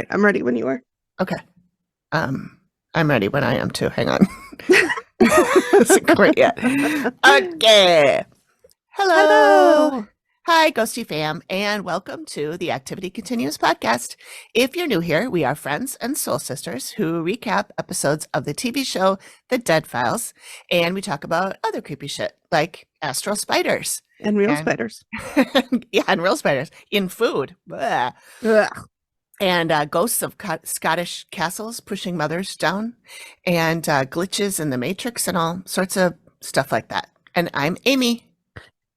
right, I'm ready when you are. Okay. I'm ready when I am too. Hang on. Hasn't quite yet. Okay. Hello. Hello. Hi, Ghosty fam, and welcome to the Activity Continues podcast. If you're new here, we are friends and soul sisters who recap episodes of the TV show The Dead Files, and we talk about other creepy shit like astral spiders. And real spiders. Yeah, and real spiders in food. Blah. Ugh. And ghosts of Scottish castles pushing mothers down, and glitches in the Matrix, and all sorts of stuff like that. And I'm Amy.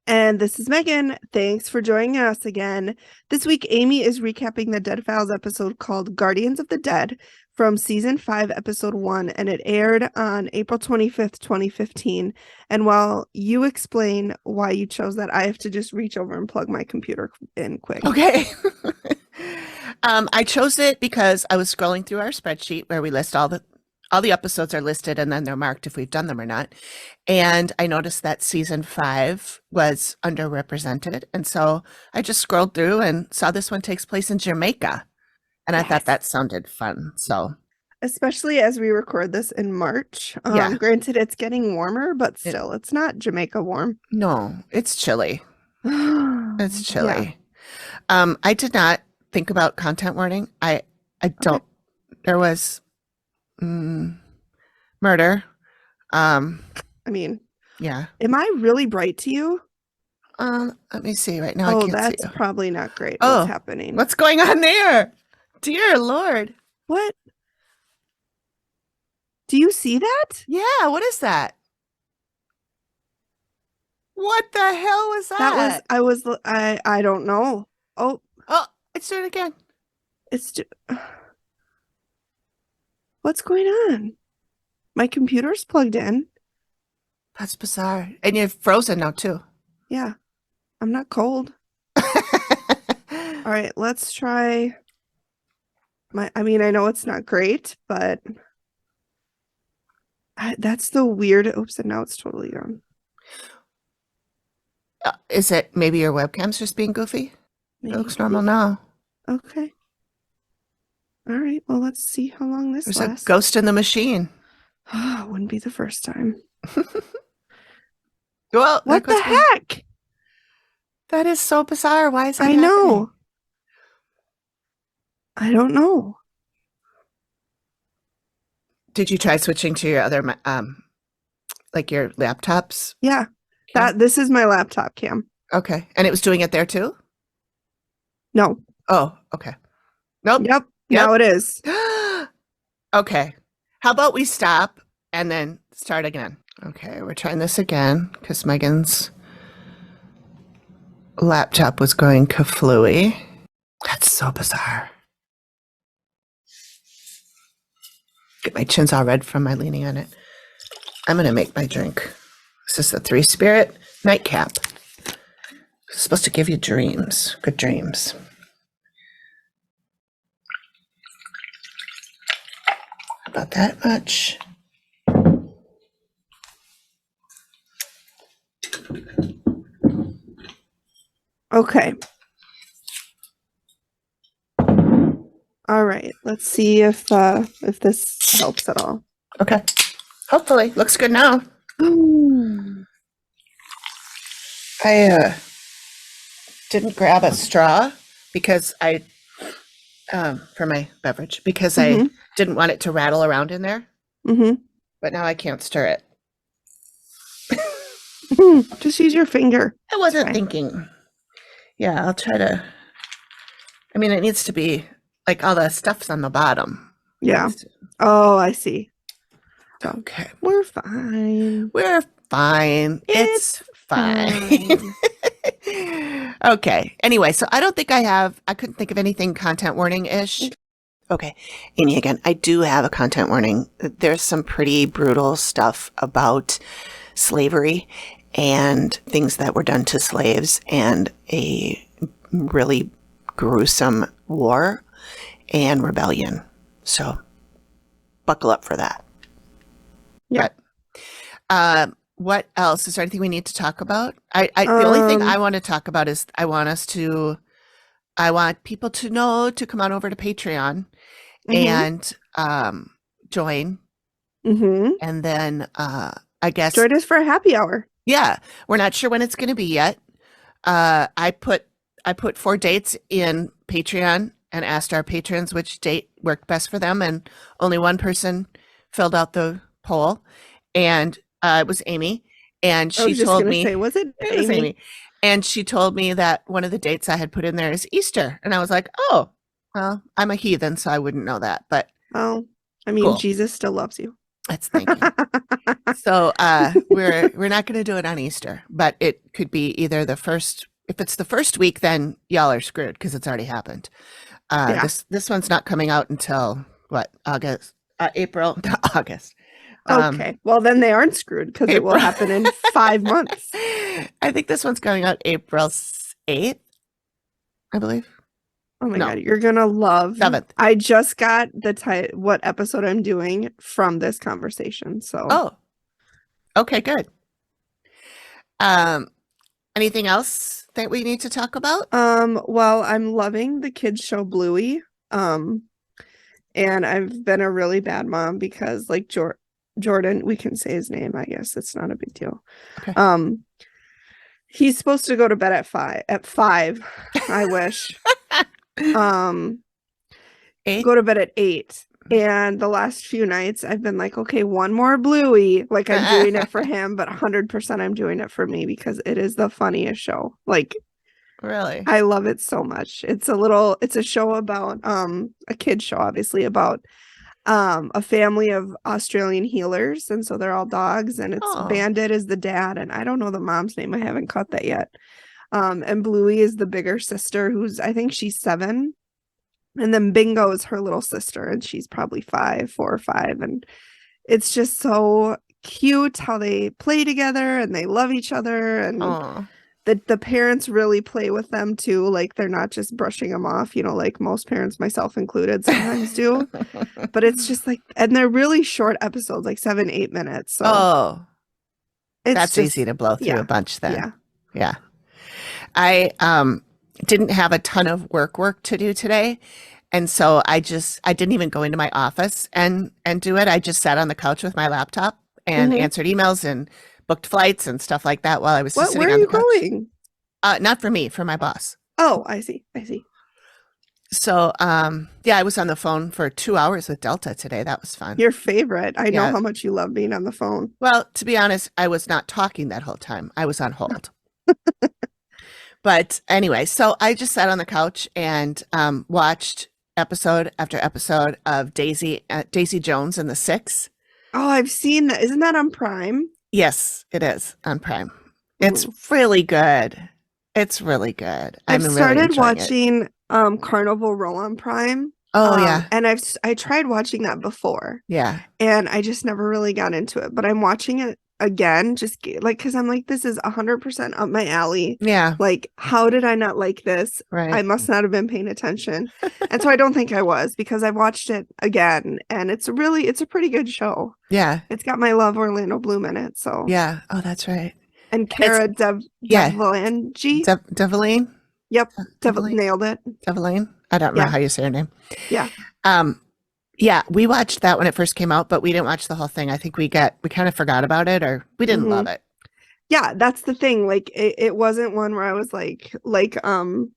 And this is Megan. Thanks for joining us again. This week, Amy is recapping the Dead Files episode called Guardians of the Dead from season 5, episode 1, and it aired on April 25th, 2015. And while you explain why you chose that, I have to just reach over and plug my computer in quick. Okay. I chose it because I was scrolling through our spreadsheet where we list all the episodes are listed and then they're marked if we've done them or not. And I noticed that season 5 was underrepresented. And so I just scrolled through and saw this one takes place in Jamaica. And I thought that sounded fun. So especially as we record this in March. Yeah. Granted, it's getting warmer, but still, it's not Jamaica warm. No, it's chilly. It's chilly. Yeah. I did not think about content warning. I don't. Okay. There was murder. I mean, Yeah. am I really bright to you? Let me see right now. I can't that's see you. probably not great. Oh, What's happening? What's going on there? Dear Lord. What? Do you see that? Yeah, what is that? What the hell was that? I don't know. Oh, it's doing it again. What's going on? My computer's plugged in. That's bizarre. And you're frozen now too. Yeah. I'm not cold. All right, let's try I know it's not great, but that's the weird. Oops, and now it's totally gone. Is it maybe your webcam's just being goofy? Maybe. It looks normal now. Okay. All right, well, let's see how long this There's lasts. a ghost in the machine. Wouldn't be the first time. Well, what the heck? That is so bizarre. Why is that happening? Know. I don't know. Did you try switching to your other, like your laptops? Yeah. This is my laptop cam. Okay. And it was doing it there too? No. Oh, okay. Nope. Yep. Now it is. Okay. How about we stop and then start again? Okay, we're trying this again because Megan's laptop was going kaflooey. That's so bizarre. Get my chin's all red from my leaning on it. I'm gonna make my drink. This is the 3 Spirit nightcap. It's supposed to give you dreams, good dreams. About that much. Okay. All right. Let's see if this helps at all. Okay. Hopefully. Looks good now. I didn't grab a straw because I for my beverage because I didn't want it to rattle around in there. But now I can't stir it. Just use your finger. I wasn't thinking. Yeah, I'll try to. I mean, it needs to be like all the stuff's on the bottom. Yeah. Oh, I see. Okay. We're fine. We're fine. It's fine. Okay. Anyway, so I don't think I couldn't think of anything content warning-ish. Okay. Amy again. I do have a content warning. There's some pretty brutal stuff about slavery and things that were done to slaves and a really gruesome war and rebellion. So buckle up for that. Yeah. But, what else? Is there anything we need to talk about? The only thing I want to talk about is I want us to I want people to know to come on over to Patreon Mm-hmm. and join. Mm-hmm. And then I guess, Join us for a happy hour. yeah, we're not sure when it's going to be yet. I put 4 dates in Patreon and asked our patrons which date worked best for them, and only one person filled out the poll, and it was Amy, and I she was just told gonna me say, was it it was Amy? Amy, and she told me that one of the dates I had put in there is Easter, and I was like, oh, well, I'm a heathen, so I wouldn't know that, but Oh, I mean, cool. Jesus still loves you. That's thank you. So we're not going to do it on Easter, but it could be either the first. If it's the first week, then y'all are screwed because it's already happened. Yeah. This one's not coming out until what, August, April, August. Okay. Well, then they aren't screwed because it will April. happen in 5 months. I think this one's coming out April 8th, I believe. Oh my No. God, you're gonna love 7th. I just got the what episode I'm doing from this conversation. So Oh, okay, good. Anything else that we need to talk about? well, I'm loving the kids show Bluey. And I've been a really bad mom because like Jordan, we can say his name, I guess it's not a big deal. Okay. He's supposed to go to bed at 5. I wish. 8? Go to bed at 8. And the last few nights I've been like, okay, one more Bluey. Like I'm doing it for him, but 100% I'm doing it for me because it is the funniest show. Like Really? I love it so much. It's a show about a kid show, obviously, about a family of Australian healers, and so they're all dogs, and it's Bandit is the dad, and I don't know the mom's name. I haven't caught that yet. And Bluey is the bigger sister, who's I think she's 7. And then Bingo is her little sister, and she's probably 4 or 5. And it's just so cute how they play together and they love each other. And the parents really play with them too. Like they're not just brushing them off, like most parents, myself included, sometimes do. But it's just like, and they're really short episodes, like 7-8 minutes. So that's just easy to blow through a bunch then. Yeah. I didn't have a ton of work to do today. And so I didn't even go into my office and do it. I just sat on the couch with my laptop and answered emails and booked flights and stuff like that while I was just sitting on the couch. Where are you going? Not for me, for my boss. Oh, I see. So, I was on the phone for 2 hours with Delta today. That was fun. Your favorite. I know how much you love being on the phone. Well, to be honest, I was not talking that whole time. I was on hold. But anyway, so I just sat on the couch and watched episode after episode of Daisy Jones and the Six. Oh, I've seen that. Isn't that on Prime? Yes, it is on Prime. It's really good. It's really good. I've started watching Carnival Row on Prime. Oh yeah. And I tried watching that before. Yeah. And I just never really got into it. But I'm watching it again, just like because I'm like, this is 100% up my alley. Yeah. Like, how did I not like this? Right. I must not have been paying attention. And so I don't think I was, because I watched it again, and it's a pretty good show. Yeah. It's got my love Orlando Bloom in it. So yeah. Oh, that's right. And Cara Delevingne. Develine? Yep. Nailed it. Develine? I don't know how you say her name. Yeah. Yeah, we watched that when it first came out, but we didn't watch the whole thing. I think we kind of forgot about it, or we didn't love it. Yeah, that's the thing. Like it wasn't one where I was like Dota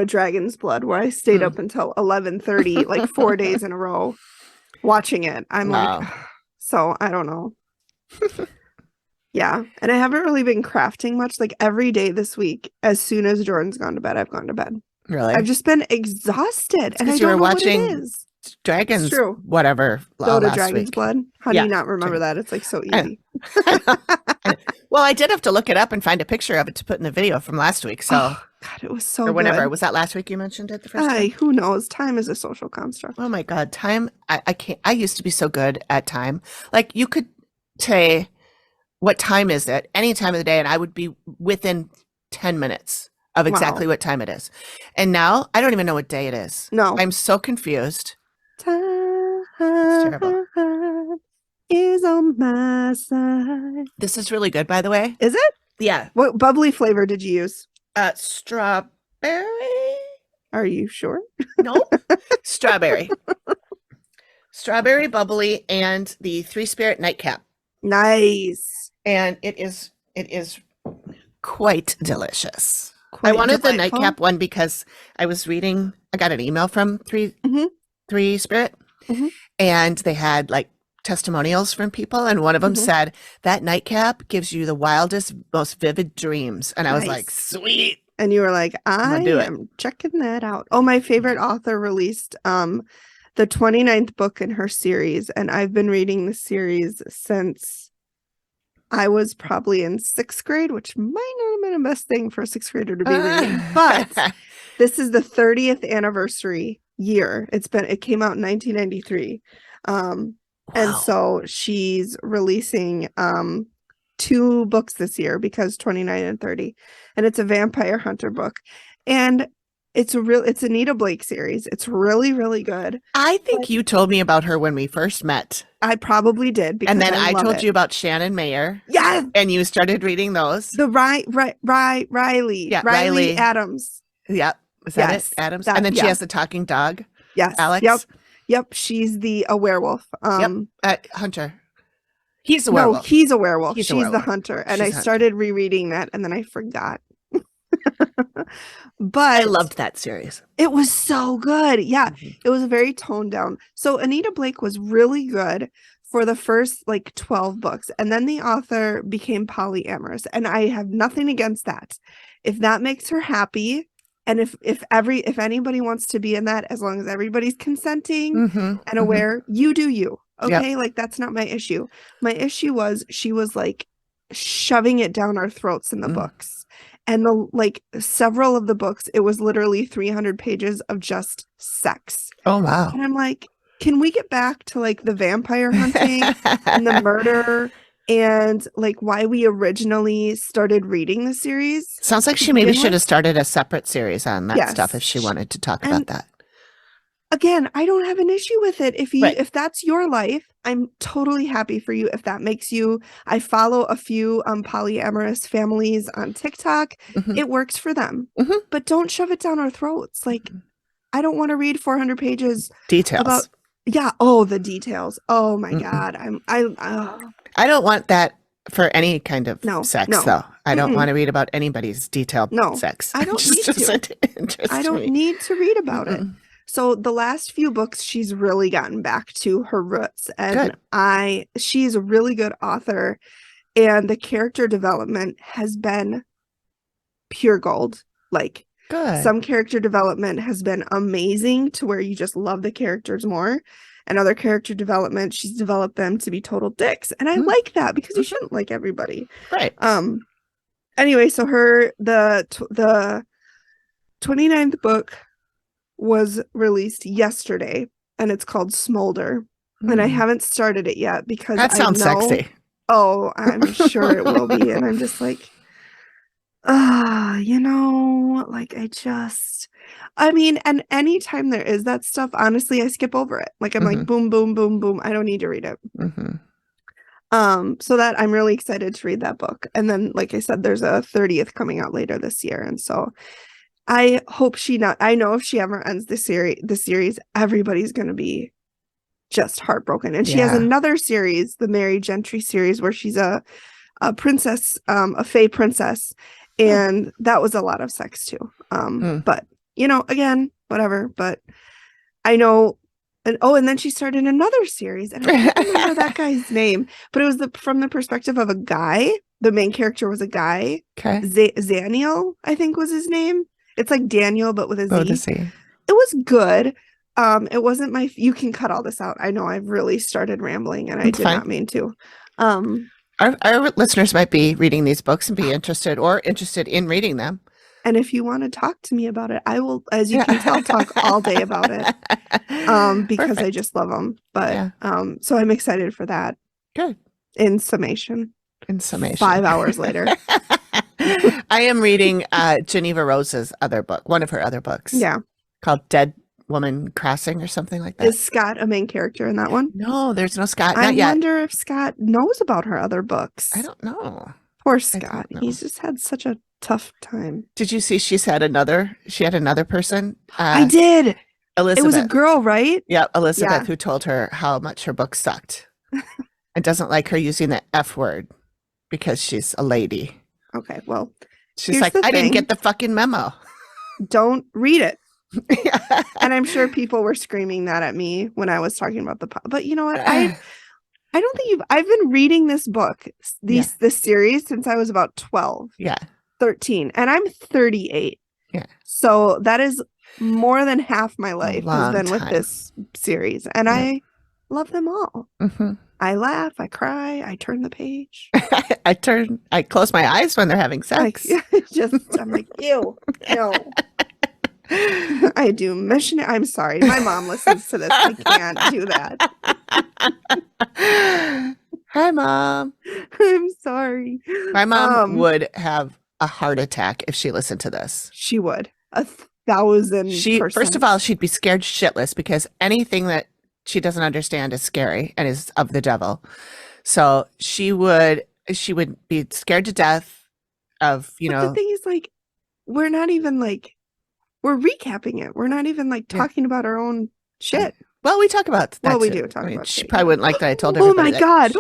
Dragon's Blood, where I stayed up until 11:30 like 4 days in a row watching it. I'm like, so I don't know. Yeah, and I haven't really been crafting much. Like every day this week, as soon as Jordan's gone to bed, I've gone to bed. Really? I've just been exhausted, and I don't know what it is. Dragons, whatever. Dota Dragon's Blood. How do you not remember that? It's like so easy. Well, I did have to look it up and find a picture of it to put in the video from last week. So, God, it was so or whenever good. Was that last week you mentioned it? The first time? Who knows? Time is a social construct. Oh my God, time! I can't. I used to be so good at time. Like you could say, "What time is it?" Any time of the day, and I would be within 10 minutes of exactly what time it is. And now I don't even know what day it is. No, I'm so confused. Time is on my side. This is really good, by the way. Is it? Yeah. What bubbly flavor did you use? Strawberry. Are you sure? Nope. Strawberry. Strawberry bubbly and the Three Spirit nightcap. Nice. And it is quite delicious. Quite I wanted delightful. the nightcap one because I got an email from Three Spirit, and they had like testimonials from people, and one of them said that nightcap gives you the wildest, most vivid dreams. And I was like, sweet. And you were like, I am checking that out. Oh, my favorite author released the 29th book in her series, and I've been reading the series since I was probably in 6th grade, which might not have been the best thing for a 6th grader to be reading, but this is the 30th anniversary year. It came out in 1993. And so she's releasing 2 books this year because 29 and 30, and it's a vampire hunter book, and it's Anita Blake series. It's really, really good. I think you told me about her when we first met. I probably did, because and then I told you about Shannon Mayer. Yes, and you started reading those. The Riley. Yeah, Riley Adams. Yep. Is that it? Adams. And then she has the talking dog. Yes. Alex. Yep. She's the werewolf. Hunter. He's a werewolf. No, he's a werewolf. She's the hunter. And I started rereading that, and then I forgot. But I loved that series. It was so good. Yeah. It was very toned down. So Anita Blake was really good for the first like 12 books, and then the author became polyamorous, and I have nothing against that. If that makes her happy, and if anybody wants to be in that, as long as everybody's consenting and aware, you do you. Okay. Like, that's not my issue. My issue was she was like shoving it down our throats in the books, and several of the books, it was literally 300 pages of just sex. Oh, wow. And I'm like, can we get back to like the vampire hunting and the murder and like why we originally started reading the series? Sounds like she maybe should have started a separate series on that stuff if she wanted to talk about that. Again, I don't have an issue with it. If that's your life, I'm totally happy for you. If that makes you, I follow a few polyamorous families on TikTok. It works for them, but don't shove it down our throats. Like, I don't want to read 400 pages details about. Yeah. Oh, the details. Oh my God. I don't want that for any kind of sex, though. I don't want to read about anybody's detailed sex. I don't need to. I don't need to read about it. So the last few books, she's really gotten back to her roots, and she's a really good author, and the character development has been pure gold. Like, some character development has been amazing to where you just love the characters more, and other character development, she's developed them to be total dicks, and I like that, because you shouldn't like everybody. Right. Anyway, so the 29th book was released yesterday, and it's called Smolder, and I haven't started it yet because that sounds sexy. Oh, I'm sure it will be, and I'm just like, like I mean, and anytime there is that stuff, honestly, I skip over it. Like, I'm like, boom, boom, boom, boom. I don't need to read it. So that I'm really excited to read that book, and then, like I said, there's a 30th coming out later this year, and so I hope I know if she ever ends the series, everybody's going to be just heartbroken. And she has another series, the Mary Gentry series, where she's a princess, a fae princess. And that was a lot of sex too. But, again, whatever. But I know. And then she started another series, and I don't remember that guy's name, but it was from the perspective of a guy. The main character was a guy. Okay. Zaniel, I think, was his name. It's like Daniel, but with a Z. It was good. It wasn't you can cut all this out. I know I've really started rambling, and I did not mean to. Our listeners might be reading these books and be interested in reading them. And if you want to talk to me about it, I will, as you can tell, talk all day about it. Because I just love them. But so I'm excited for that. Good. In summation. 5 hours later. I am reading Geneva Rose's one of her other books. Yeah. Called Dead Woman Crossing or something like that. Is Scott a main character in that one? No, there's no Scott. I wonder if Scott knows about her other books. I don't know. Poor Scott. He's just had such a tough time. Did you see she had another person? I did. Elizabeth. It was a girl, right? Yeah, Elizabeth, Yeah. who told her how much her book sucked and doesn't like her using the F word because she's a lady. Okay, well, she's like, I didn't get the fucking memo. Don't read it. And I'm sure people were screaming that at me when I was talking about but you know what? I don't think I've been reading this book, this series since I was about 12. Yeah. 13. And I'm 38. Yeah. So that is more than half my life has been with this series. And I love them all. Mm-hmm. I laugh, I cry, I turn the page. I close my eyes when they're having sex. I'm like, ew, no. I do missionary. I'm sorry. My mom listens to this. I can't do that. Hi, Mom. I'm sorry. My mom would have a heart attack if she listened to this. She would. 1,000%. First of all, she'd be scared shitless because anything that she doesn't understand is scary and is of the devil. So she would be scared to death of, you know. The thing is, like, we're not even like, we're recapping it. We're not even like talking about our own shit. Well, we talk about that. Well, we do talk about she probably wouldn't like that I told everybody. Oh my God.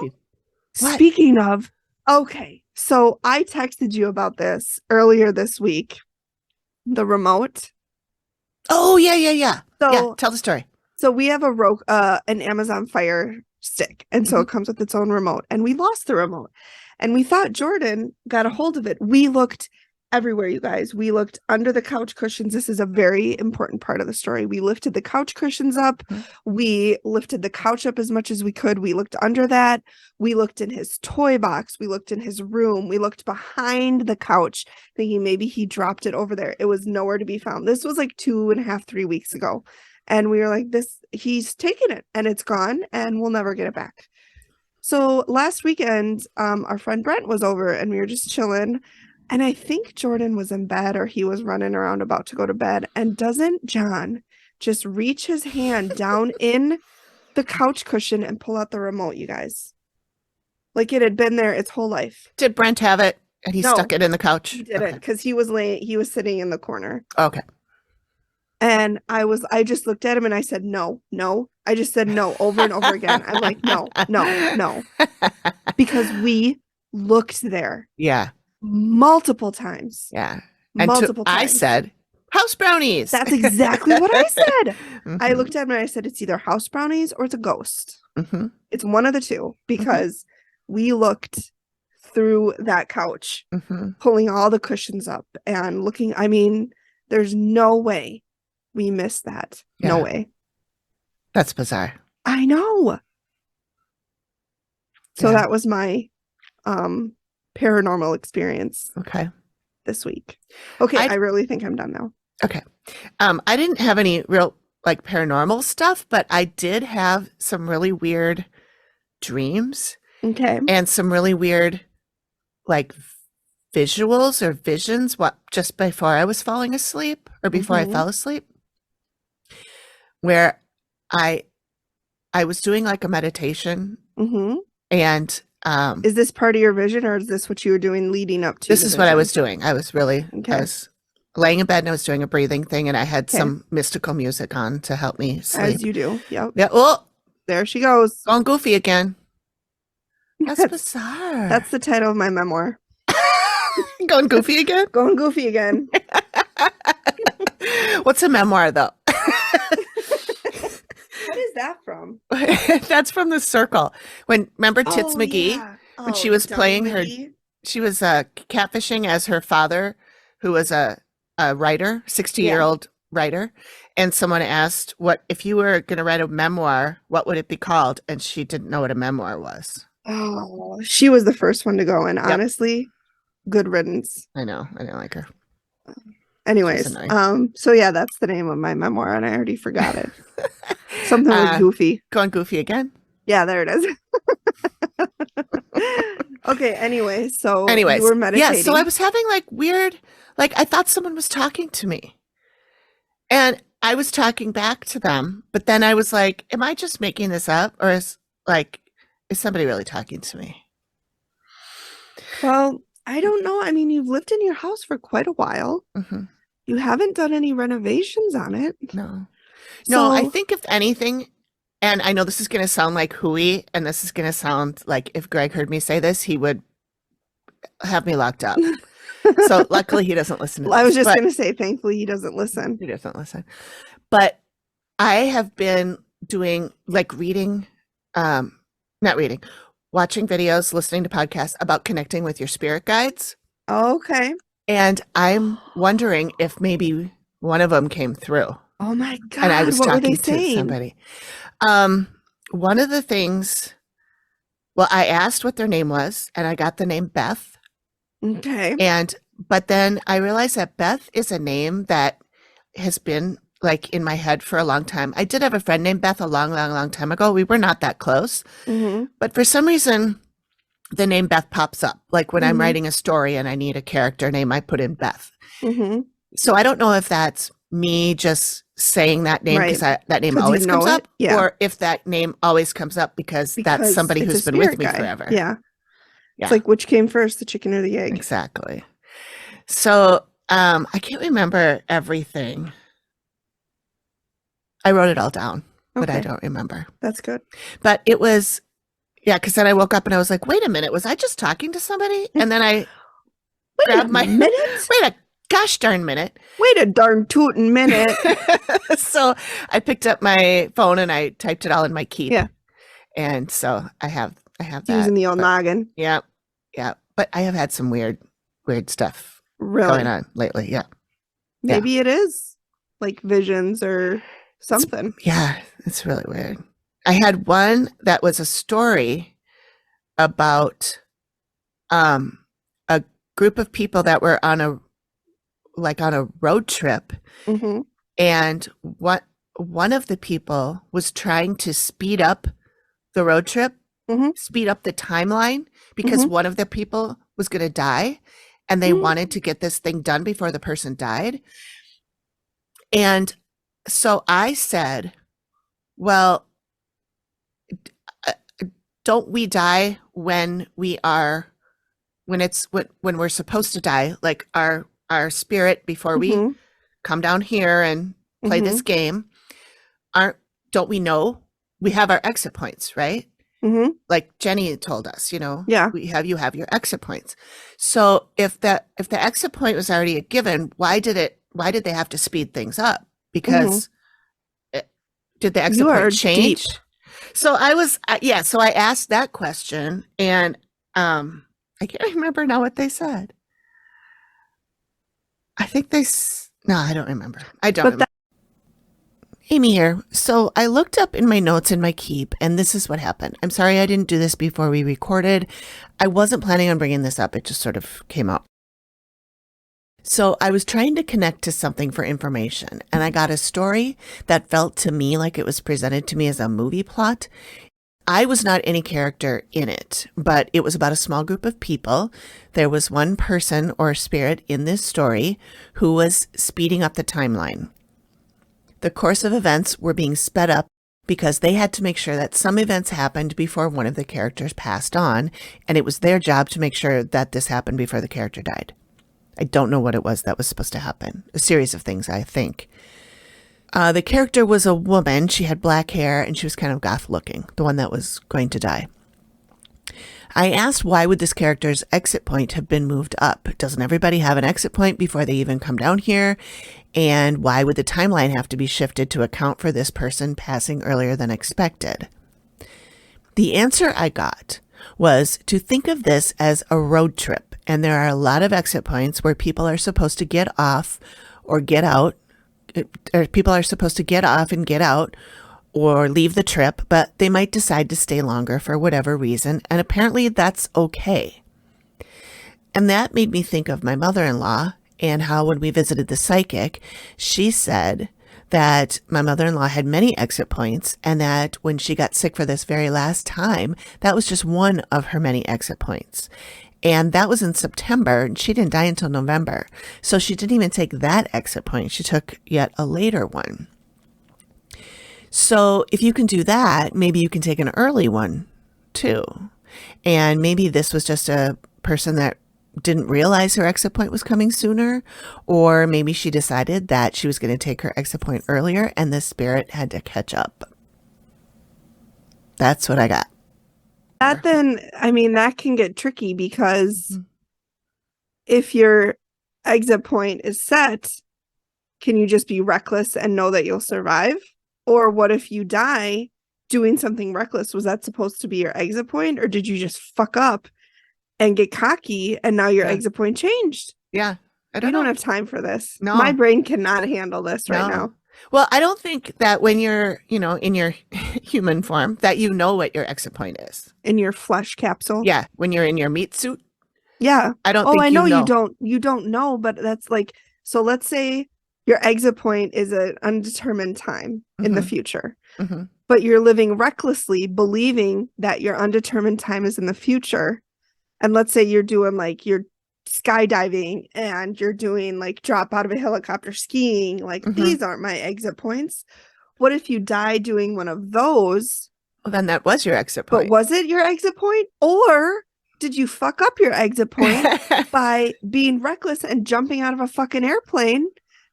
Speaking of, okay. So I texted you about this earlier this week. The remote. Oh, yeah. So, yeah, tell the story. So we have an Amazon Fire Stick. And so it comes with its own remote. And we lost the remote. And we thought Jordan got a hold of it. We looked everywhere, you guys. We looked under the couch cushions. This is a very important part of the story. We lifted the couch cushions up. We lifted the couch up as much as we could. We looked under that. We looked in his toy box. We looked in his room. We looked behind the couch, thinking maybe he dropped it over there. It was nowhere to be found. This was like 2.5, 3 weeks ago. And we were like, he's taken it and it's gone and we'll never get it back. So last weekend, our friend Brent was over and we were just chilling. And I think Jordan was in bed or he was running around about to go to bed. And doesn't John just reach his hand down in the couch cushion and pull out the remote, you guys? Like it had been there its whole life. Did Brent have it and he stuck it in the couch? He didn't, because he was sitting in the corner. Okay. And I just looked at him and I said, no. I just said no over and over again. I'm like, no. Because we looked there. Yeah. Multiple times. Yeah. And multiple times. I said, house brownies. That's exactly what I said. I looked at him and I said, it's either house brownies or it's a ghost. It's one of the two, because we looked through that couch, pulling all the cushions up and looking. I mean, there's no way we missed that. Yeah. No way. That's bizarre. I know. So that was my paranormal experience. Okay. This week. Okay, I really think I'm done now. Okay. I didn't have any real like paranormal stuff, but I did have some really weird dreams. Okay. And some really weird like visuals or visions just before I was falling asleep or before I fell asleep, where I was doing like a meditation and is this part of your vision or is this what you were doing leading up to? This is what I was doing. I was really I was laying in bed and I was doing a breathing thing and I had some mystical music on to help me sleep. As you do. Yep. Yeah. Oh, there she goes. Going goofy again. That's bizarre. That's the title of my memoir. Going goofy again? Going goofy again. What's a memoir though? What is that from? That's from The Circle. Remember Tits McGee? Yeah. When she was playing McGee? she was catfishing as her father, who was a writer, 60-year-old writer. And someone asked, what if you were going to write a memoir, what would it be called? And she didn't know what a memoir was. Oh, she was the first one to go. And honestly, good riddance. I know. I didn't like her. Anyways, so yeah, that's the name of my memoir, and I already forgot it. Something with goofy. Going goofy again? Yeah, there it is. Okay, anyways, you were meditating. Yeah, so I was having like weird, like I thought someone was talking to me. And I was talking back to them, but then I was like, am I just making this up? Or is somebody really talking to me? Well, I don't know. I mean, you've lived in your house for quite a while. Mm-hmm. You haven't done any renovations on it. No. No, I So, think if anything, and I know this is going to sound like hooey, and this is going to sound like if Greg heard me say this, he would have me locked up. So luckily he doesn't listen to this. I was just but going to say, thankfully, he doesn't listen. He doesn't listen. But I have been doing like reading, not reading, watching videos, listening to podcasts about connecting with your spirit guides. Okay. And I'm wondering if maybe one of them came through. Oh my God. And I was what were talking they to saying? somebody. One of the things, well, I asked what their name was, and I got the name Beth. Okay. But then I realized that Beth is a name that has been like in my head for a long time. I did have a friend named Beth a long time ago. We were not that close, but for some reason, the name Beth pops up. Like when I'm writing a story and I need a character name, I put in Beth. So I don't know if that's me just saying that name because that name always comes up, or if that name always comes up because that's somebody who's been with me forever. Yeah. It's like, which came first, the chicken or the egg? Exactly. So I can't remember everything. I wrote it all down, but I don't remember. That's good. But it was, because then I woke up and I was like, wait a minute, was I just talking to somebody? And then I grabbed my minute. Wait a gosh darn minute. Wait a darn tootin' minute. So I picked up my phone and I typed it all in my keep. Yeah. And so I have that. Using the old noggin. Yeah. Yeah. But I have had some weird stuff going on lately. Yeah. Maybe it is like visions or something. It's really weird. I had one that was a story about a group of people that were on a road trip, and one of the people was trying to speed up the road trip, speed up the timeline, because one of the people was going to die and they wanted to get this thing done before the person died. And so I said, well, don't we die when we're supposed to die, like our spirit before we come down here and play this game? Don't we know we have our exit points, right? Like Jenny told us, you have your exit points. So if the exit point was already a given, why did they have to speed things up? Because did the exit point change? Deep. So I was, so I asked that question, and I can't remember now what they said. I think no, I don't remember. Amy here. So I looked up in my notes in my keep, and this is what happened. I'm sorry I didn't do this before we recorded. I wasn't planning on bringing this up. It just sort of came out. So I was trying to connect to something for information, and I got a story that felt to me like it was presented to me as a movie plot. I was not any character in it, but it was about a small group of people. There was one person or spirit in this story who was speeding up the timeline. The course of events were being sped up because they had to make sure that some events happened before one of the characters passed on, and it was their job to make sure that this happened before the character died. I don't know what it was that was supposed to happen. A series of things, I think. The character was a woman. She had black hair, and she was kind of goth looking, the one that was going to die. I asked, why would this character's exit point have been moved up? Doesn't everybody have an exit point before they even come down here? And why would the timeline have to be shifted to account for this person passing earlier than expected? The answer I got was to think of this as a road trip. And there are a lot of exit points where people are supposed to get off or get out, or people are supposed to get off and get out or leave the trip, but they might decide to stay longer for whatever reason. And apparently that's okay. And that made me think of my mother-in-law and how when we visited the psychic, she said that my mother-in-law had many exit points, and that when she got sick for this very last time, that was just one of her many exit points. And that was in September, and she didn't die until November. So she didn't even take that exit point. She took yet a later one. So if you can do that, maybe you can take an early one too. And maybe this was just a person that didn't realize her exit point was coming sooner, or maybe she decided that she was going to take her exit point earlier and the spirit had to catch up. That's what I got. That then, I mean, that can get tricky because if your exit point is set, can you just be reckless and know that you'll survive? Or what if you die doing something reckless? Was that supposed to be your exit point, or did you just fuck up and get cocky and now your exit point changed? Yeah. I don't have time for this. No. My brain cannot handle this right now. Well, I don't think that when you're, in your human form, that you know what your exit point is. In your flesh capsule? Yeah. When you're in your meat suit? Yeah. I don't think I know you know. You don't know, but that's like, so let's say your exit point is an undetermined time in the future, but you're living recklessly, believing that your undetermined time is in the future. And let's say you're doing like, you're skydiving and you're doing like drop out of a helicopter skiing, like these aren't my exit points. What if you die doing one of those? Well, then that was your exit point. But was it your exit point, or did you fuck up your exit point by being reckless and jumping out of a fucking airplane,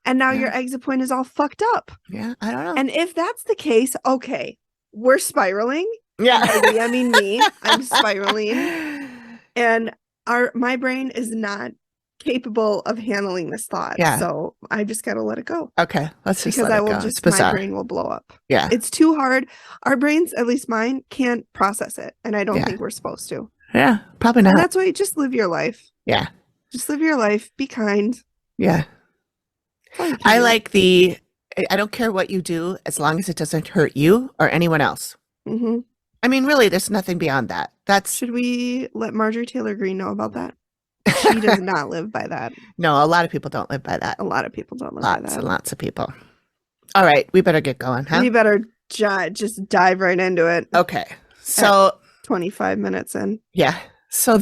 and now your exit point is all fucked up? Yeah, I don't know. And if that's the case, okay, we're spiraling. Yeah. I mean me, I'm spiraling. And my brain is not capable of handling this thought. Yeah. So I just gotta let it go. Okay. Let's just because let I it will go. just, It's bizarre. my brain will blow up. Yeah. It's too hard. Our brains, at least mine, can't process it. And I don't think we're supposed to. Yeah, probably not. And that's why you just live your life. Yeah. Just live your life. Be kind. Yeah. I like I don't care what you do as long as it doesn't hurt you or anyone else. I mean, really, there's nothing beyond that. Should we let Marjorie Taylor Greene know about that? She does not live by that. No, a lot of people don't live by that. A lot of people don't live by that. Lots and lots of people. All right, we better get going, huh? We better just dive right into it. Okay. So 25 minutes in. Yeah. So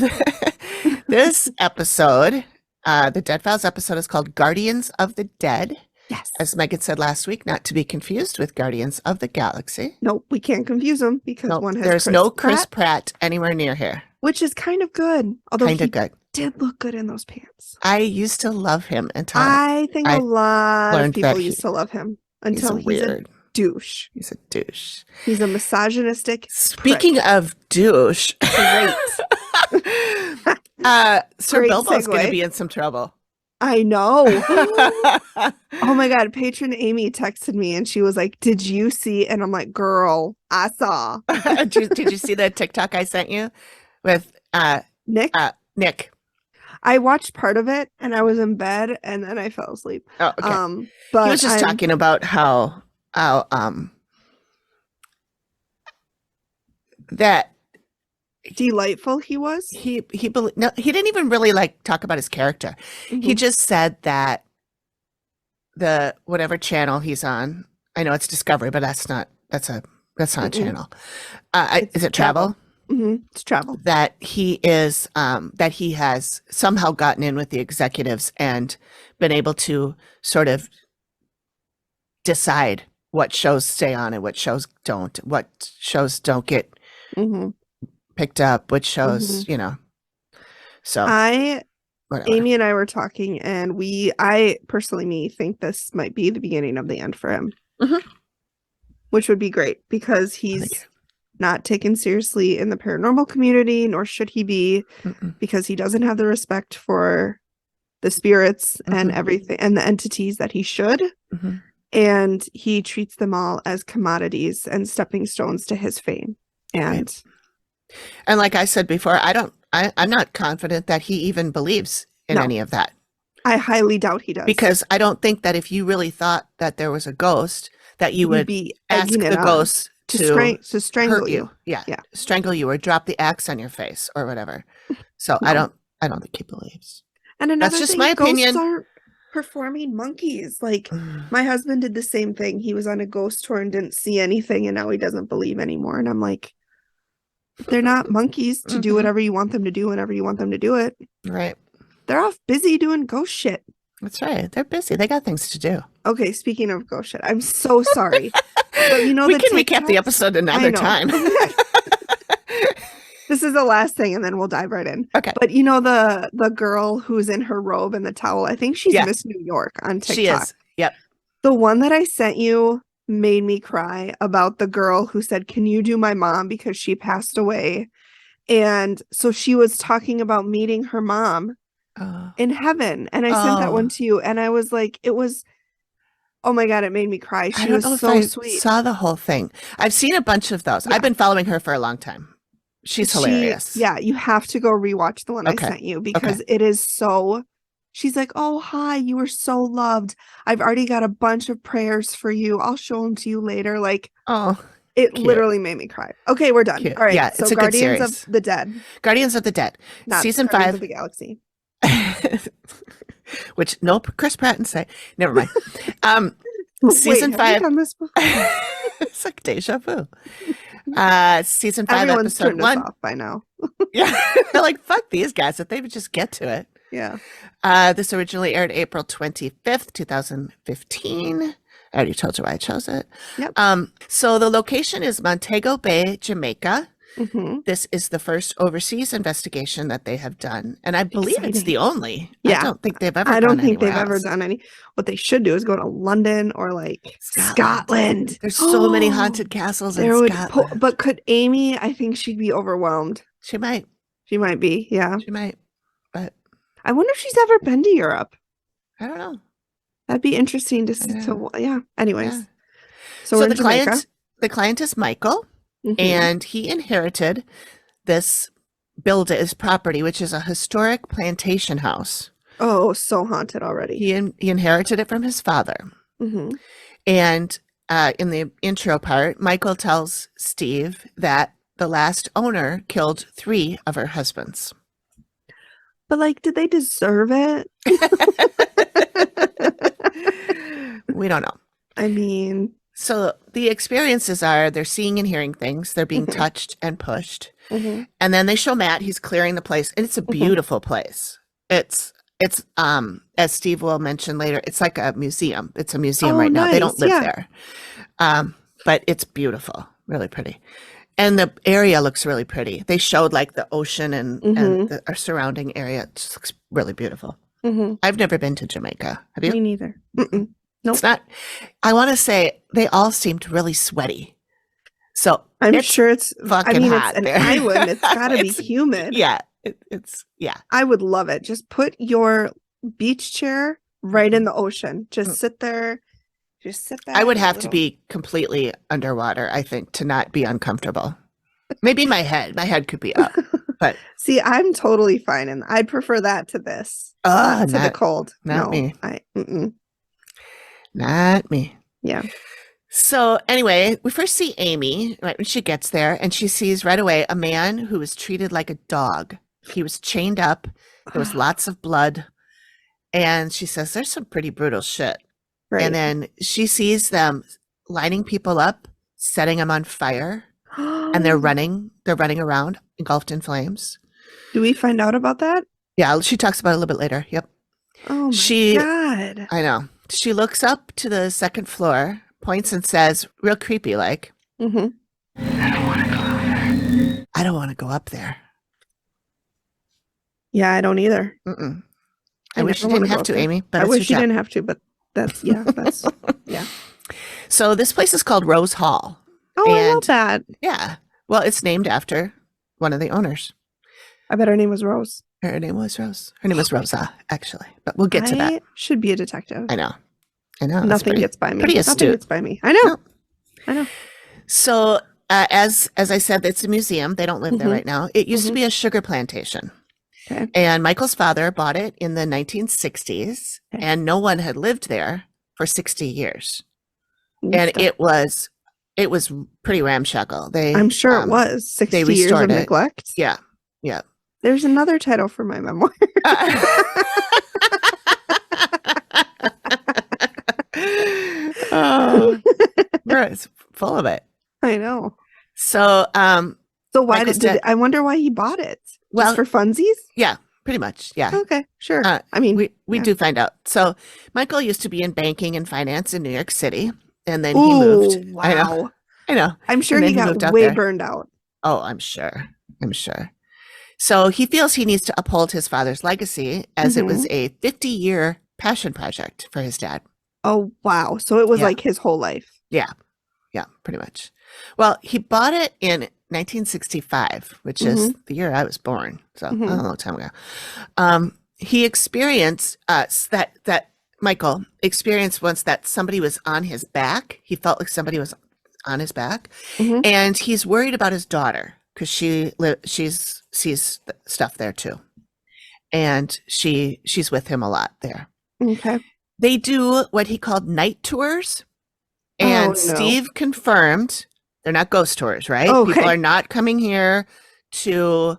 this episode, the Dead Files episode, is called Guardians of the Dead. Yes. As Megan said last week, not to be confused with Guardians of the Galaxy. Nope, we can't confuse them because one has there's no Chris Pratt anywhere near here. Which is kind of good. Although he good. did look good in those pants. I used to love him until I think a lot of people used to love him until he's a douche. He's a douche. He's a misogynistic Speaking of douche. Great. Sir Bilbo's going to be in some trouble. I know. Oh my God. Patron Amy texted me and she was like, did you see? And I'm like, girl, I saw. Did you see the TikTok I sent you with Nick? Nick. I watched part of it and I was in bed and then I fell asleep. Oh, okay. But he was just talking about how that delightful he was. He didn't even really talk about his character. He just said that the whatever channel he's on, I know it's Discovery, but that's not a channel. Is it Travel? It's Travel. That he has somehow gotten in with the executives and been able to sort of decide what shows stay on and what shows don't, what shows don't get picked up, which shows, so Amy and I were talking and I personally think this might be the beginning of the end for him, which would be great because he's not taken seriously in the paranormal community, nor should he be, because he doesn't have the respect for the spirits and everything and the entities that he should. And he treats them all as commodities and stepping stones to his fame. And like I said before, I'm not confident that he even believes in any of that. I highly doubt he does. Because I don't think that if you really thought that there was a ghost, that you would be ask the ghost to strangle you. Yeah. Strangle you or drop the axe on your face or whatever. So I don't think he believes. And another That's just thing, my opinion. Ghosts aren't performing monkeys. Like my husband did the same thing. He was on a ghost tour and didn't see anything, and now he doesn't believe anymore. And I'm like, they're not monkeys to do whatever you want them to do whenever you want them to do it. Right. They're off busy doing ghost shit. That's right. They're busy. They got things to do. Okay, speaking of ghost shit, I'm so sorry. But we can recap the episode another time. This is the last thing, and then we'll dive right in. Okay. But you know the girl who's in her robe and the towel, I think she's Yeah. Miss New York on TikTok. She is. Yep. The one that I sent you made me cry about the girl who said, "Can you do my mom because she passed away?" And so she was talking about meeting her mom in heaven. And I sent that one to you, and I was like, it was, oh my God, it made me cry. She was so sweet. Saw the whole thing. I've seen a bunch of those. Yeah. I've been following her for a long time. She's hilarious. Yeah, you have to go rewatch the one I sent you because it is so. She's like, "Oh, hi, you were so loved. I've already got a bunch of prayers for you. I'll show them to you later." Like, it cute. Literally made me cry. Okay, we're done. Cute. All right, yeah, so it's a Guardians of the Dead. Guardians of the Dead. Not Season Guardians 5 of the Galaxy. Which nope, Chris Pratt and say never mind. Season 5. It's like deja vu. Season 5, Everyone's episode 1 off by now. Yeah, they're like, fuck these guys if they would just get to it. Yeah. This originally aired April 25th, 2015. I already told you why I chose it. Yep. So the location is Montego Bay, Jamaica. Mm-hmm. This is the first overseas investigation that they have done, and I believe it's the only. Yeah. I don't think they've ever. Ever done any. What they should do is go to London or like Scotland. There's so many haunted castles in Scotland. But could Amy? I think she'd be overwhelmed. She might. She might be. Yeah. She might. But I wonder if she's ever been to Europe. I don't know. That'd be interesting to see. Yeah. Anyways. Yeah. So the client is Michael. Mm-hmm. And he inherited this property, which is a historic plantation house. Oh, so haunted already. He inherited it from his father. Mm-hmm. And in the intro part, Michael tells Steve that the last owner killed 3 of her husbands. But like, did they deserve it? We don't know. I mean... So the experiences are they're seeing and hearing things. They're being touched and pushed. Mm-hmm. And then they show Matt, he's clearing the place. And it's a beautiful place. It's as Steve will mention later, it's like a museum. It's a museum right now. They don't live there. But it's beautiful, really pretty. And the area looks really pretty. They showed like the ocean and the surrounding area. It just looks really beautiful. Mm-hmm. I've never been to Jamaica. Have you? Me neither. Mm-mm. Nope. It's not. I want to say they all seemed really sweaty. So I'm sure it's fucking hot. It's an island. It's got to be humid. Yeah, yeah. I would love it. Just put your beach chair right in the ocean. Just sit there. Just sit back. I would have to be completely underwater, I think, to not be uncomfortable. Maybe my head. My head could be up. But see, I'm totally fine, and I'd prefer that to this. To the cold. Not me. Mm-mm. Not me. Yeah. So anyway, we first see Amy right when she gets there, and she sees right away a man who was treated like a dog. He was chained up. There was lots of blood. And she says, there's some pretty brutal shit. Right. And then she sees them lining people up, setting them on fire, and they're running around engulfed in flames. Do we find out about that? Yeah, she talks about it a little bit later. Yep. Oh my God. I know. She looks up to the second floor, points and says, real creepy like, mm-hmm. I don't want to go up there. Yeah, I don't either. Mm-mm. I wish you didn't have to, Amy. But I wish you didn't have to, but that's yeah. So this place is called Rose Hall. Oh, I love that. Yeah. Well, it's named after one of the owners. I bet her name was Rose. Her name was Rose. Her name was Rosa, actually. But we'll get to that. Should be a detective. I know. Nothing gets by me. Pretty astute. Nothing gets by me. I know. No. I know. So as I said, it's a museum. They don't live there right now. It used to be a sugar plantation. Okay. And Michael's father bought it in the 1960s, and no one had lived there for 60 years. And it was pretty ramshackle. I'm sure it was 60 years of neglect. Yeah. Yeah. There's another title for my memoir. It's full of it. I know. So why I wonder why he bought it? Well, just for funsies? Yeah, pretty much. Yeah. Okay, sure. I mean, we do find out. So Michael used to be in banking and finance in New York City, and then he moved. Wow. I know. I'm sure he got way burned out. Oh, I'm sure. I'm sure. So he feels he needs to uphold his father's legacy as it was a 50-year passion project for his dad. Oh, wow. So it was like his whole life. Yeah. Yeah, pretty much. Well, he bought it in 1965, which is the year I was born. So a long time ago. He experienced that Michael experienced once that somebody was on his back. He felt like somebody was on his back. And he's worried about his daughter because she sees stuff there too. And she's with him a lot there. Okay. They do what he called night tours. And Steve confirmed they're not ghost tours, right? Okay. People are not coming here to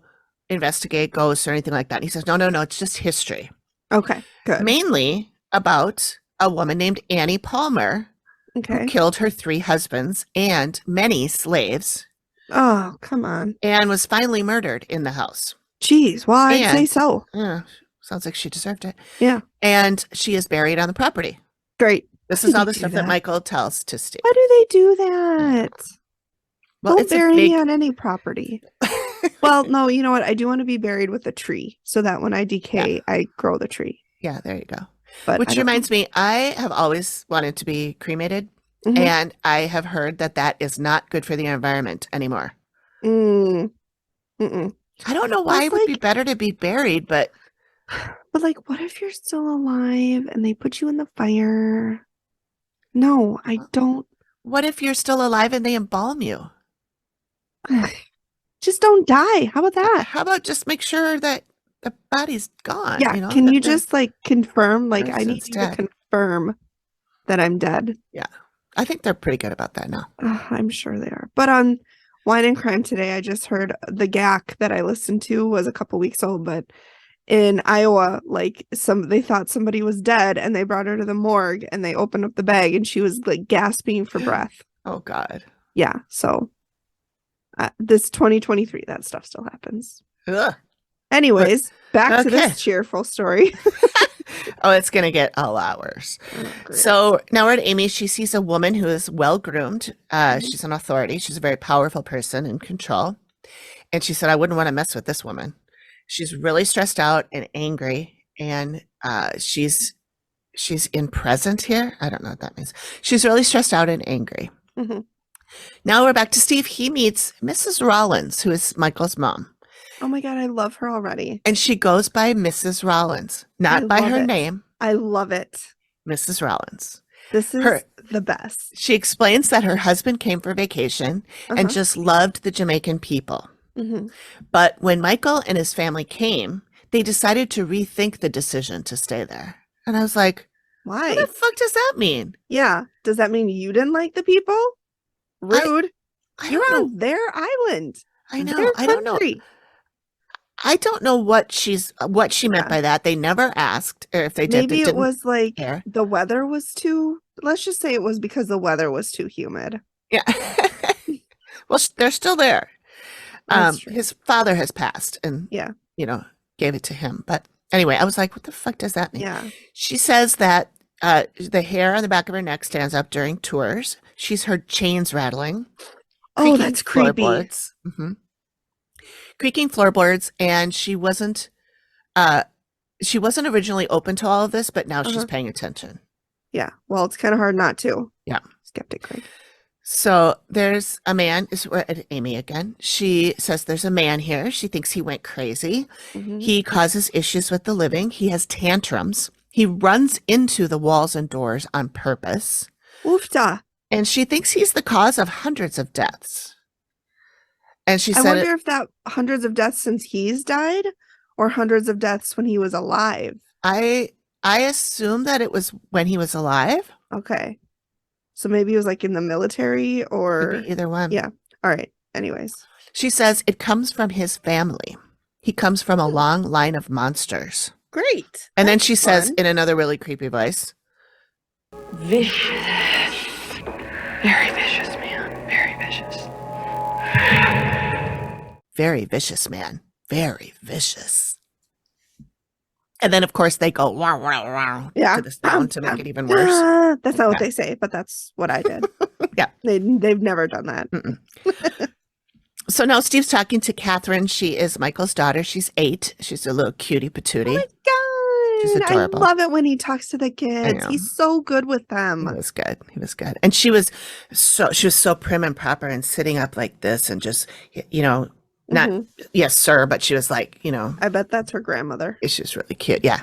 investigate ghosts or anything like that. And he says, no, it's just history. Okay, good. Mainly about a woman named Annie Palmer who killed her 3 husbands and many slaves. Oh, come on. And was finally murdered in the house. Jeez, well, I'd say so. Sounds like she deserved it. Yeah. And she is buried on the property. Great. This is all the stuff that Michael tells to Steve. Why do they do that? Well, don't bury me on any property. Well, no, you know what? I do want to be buried with a tree so that when I decay, I grow the tree. Yeah, there you go. But which reminds me, I have always wanted to be cremated, and I have heard that is not good for the environment anymore. I don't know why it would be better to be buried, but like, what if you're still alive and they put you in the fire? No, I don't. What if you're still alive and they embalm you? Just don't die. How about that? How about just make sure that the body's gone? Yeah. You know, can you just like confirm? Like, I need you dead. to confirm that I'm dead. Yeah. I think they're pretty good about that now. I'm sure they are. But on Wine and Crime today, I just heard the GAC that I listened to was a couple weeks old, but in Iowa, like they thought somebody was dead and they brought her to the morgue and they opened up the bag and she was like gasping for breath. Oh God. Yeah. So this 2023, that stuff still happens. Ugh. Anyways, back to this cheerful story. Oh, it's going to get a lot worse. So now we're at Amy. She sees a woman who is well-groomed. She's an authority. She's a very powerful person in control. And she said, I wouldn't want to mess with this woman. She's really stressed out and angry. And she's in present here. I don't know what that means. She's really stressed out and angry. Now we're back to Steve. He meets Mrs. Rollins, who is Michael's mom. Oh my God, I love her already. And she goes by Mrs. Rollins, not by her name. I love it. Mrs. Rollins. This is the best. She explains that her husband came for vacation and just loved the Jamaican people. But when Michael and his family came, they decided to rethink the decision to stay there. And I was like, why? What the fuck does that mean? Yeah. Does that mean you didn't like the people? Rude. You're on their island. I know. I don't know. I don't know what she meant by that. They never asked, or if they did. Maybe it was like the weather was too. Let's just say it was because the weather was too humid. Yeah. Well, they're still there. His father has passed, and gave it to him. But anyway, I was like, what the fuck does that mean? Yeah. She says that the hair on the back of her neck stands up during tours. She's heard chains rattling. Oh, that's creepy. Creaking floorboards, and she wasn't originally open to all of this, but now she's paying attention. Yeah. Well, it's kind of hard not to. Yeah. Skeptic, right? So there's a man. We're at Amy again. She says there's a man here. She thinks he went crazy. He causes issues with the living. He has tantrums. He runs into the walls and doors on purpose. Oofta. And she thinks he's the cause of hundreds of deaths. And she said, I wonder if that hundreds of deaths since he's died or hundreds of deaths when he was alive. I assume that it was when he was alive. Okay. So maybe he was like in the military or maybe either one. Yeah. All right. Anyways. She says it comes from his family. He comes from a long line of monsters. Great. And then she says in another really creepy voice, vicious. Very vicious, man. Very vicious. Very vicious, man. Very vicious. And then, of course, they go wah, wah, wah, to the sound to make it even worse. That's not what they say, but that's what I did. Yeah. They've never done that. So now Steve's talking to Catherine. She is Michael's daughter. She's 8. She's a little cutie patootie. Oh She's my God. adorable. I love it when he talks to the kids. know. He's so good with He them. was good. He was good. And she was so prim and proper and sitting up like this and just, not, Mhm. yes, sir, but she was like, I bet that's her grandmother. it's just really cute. Yeah.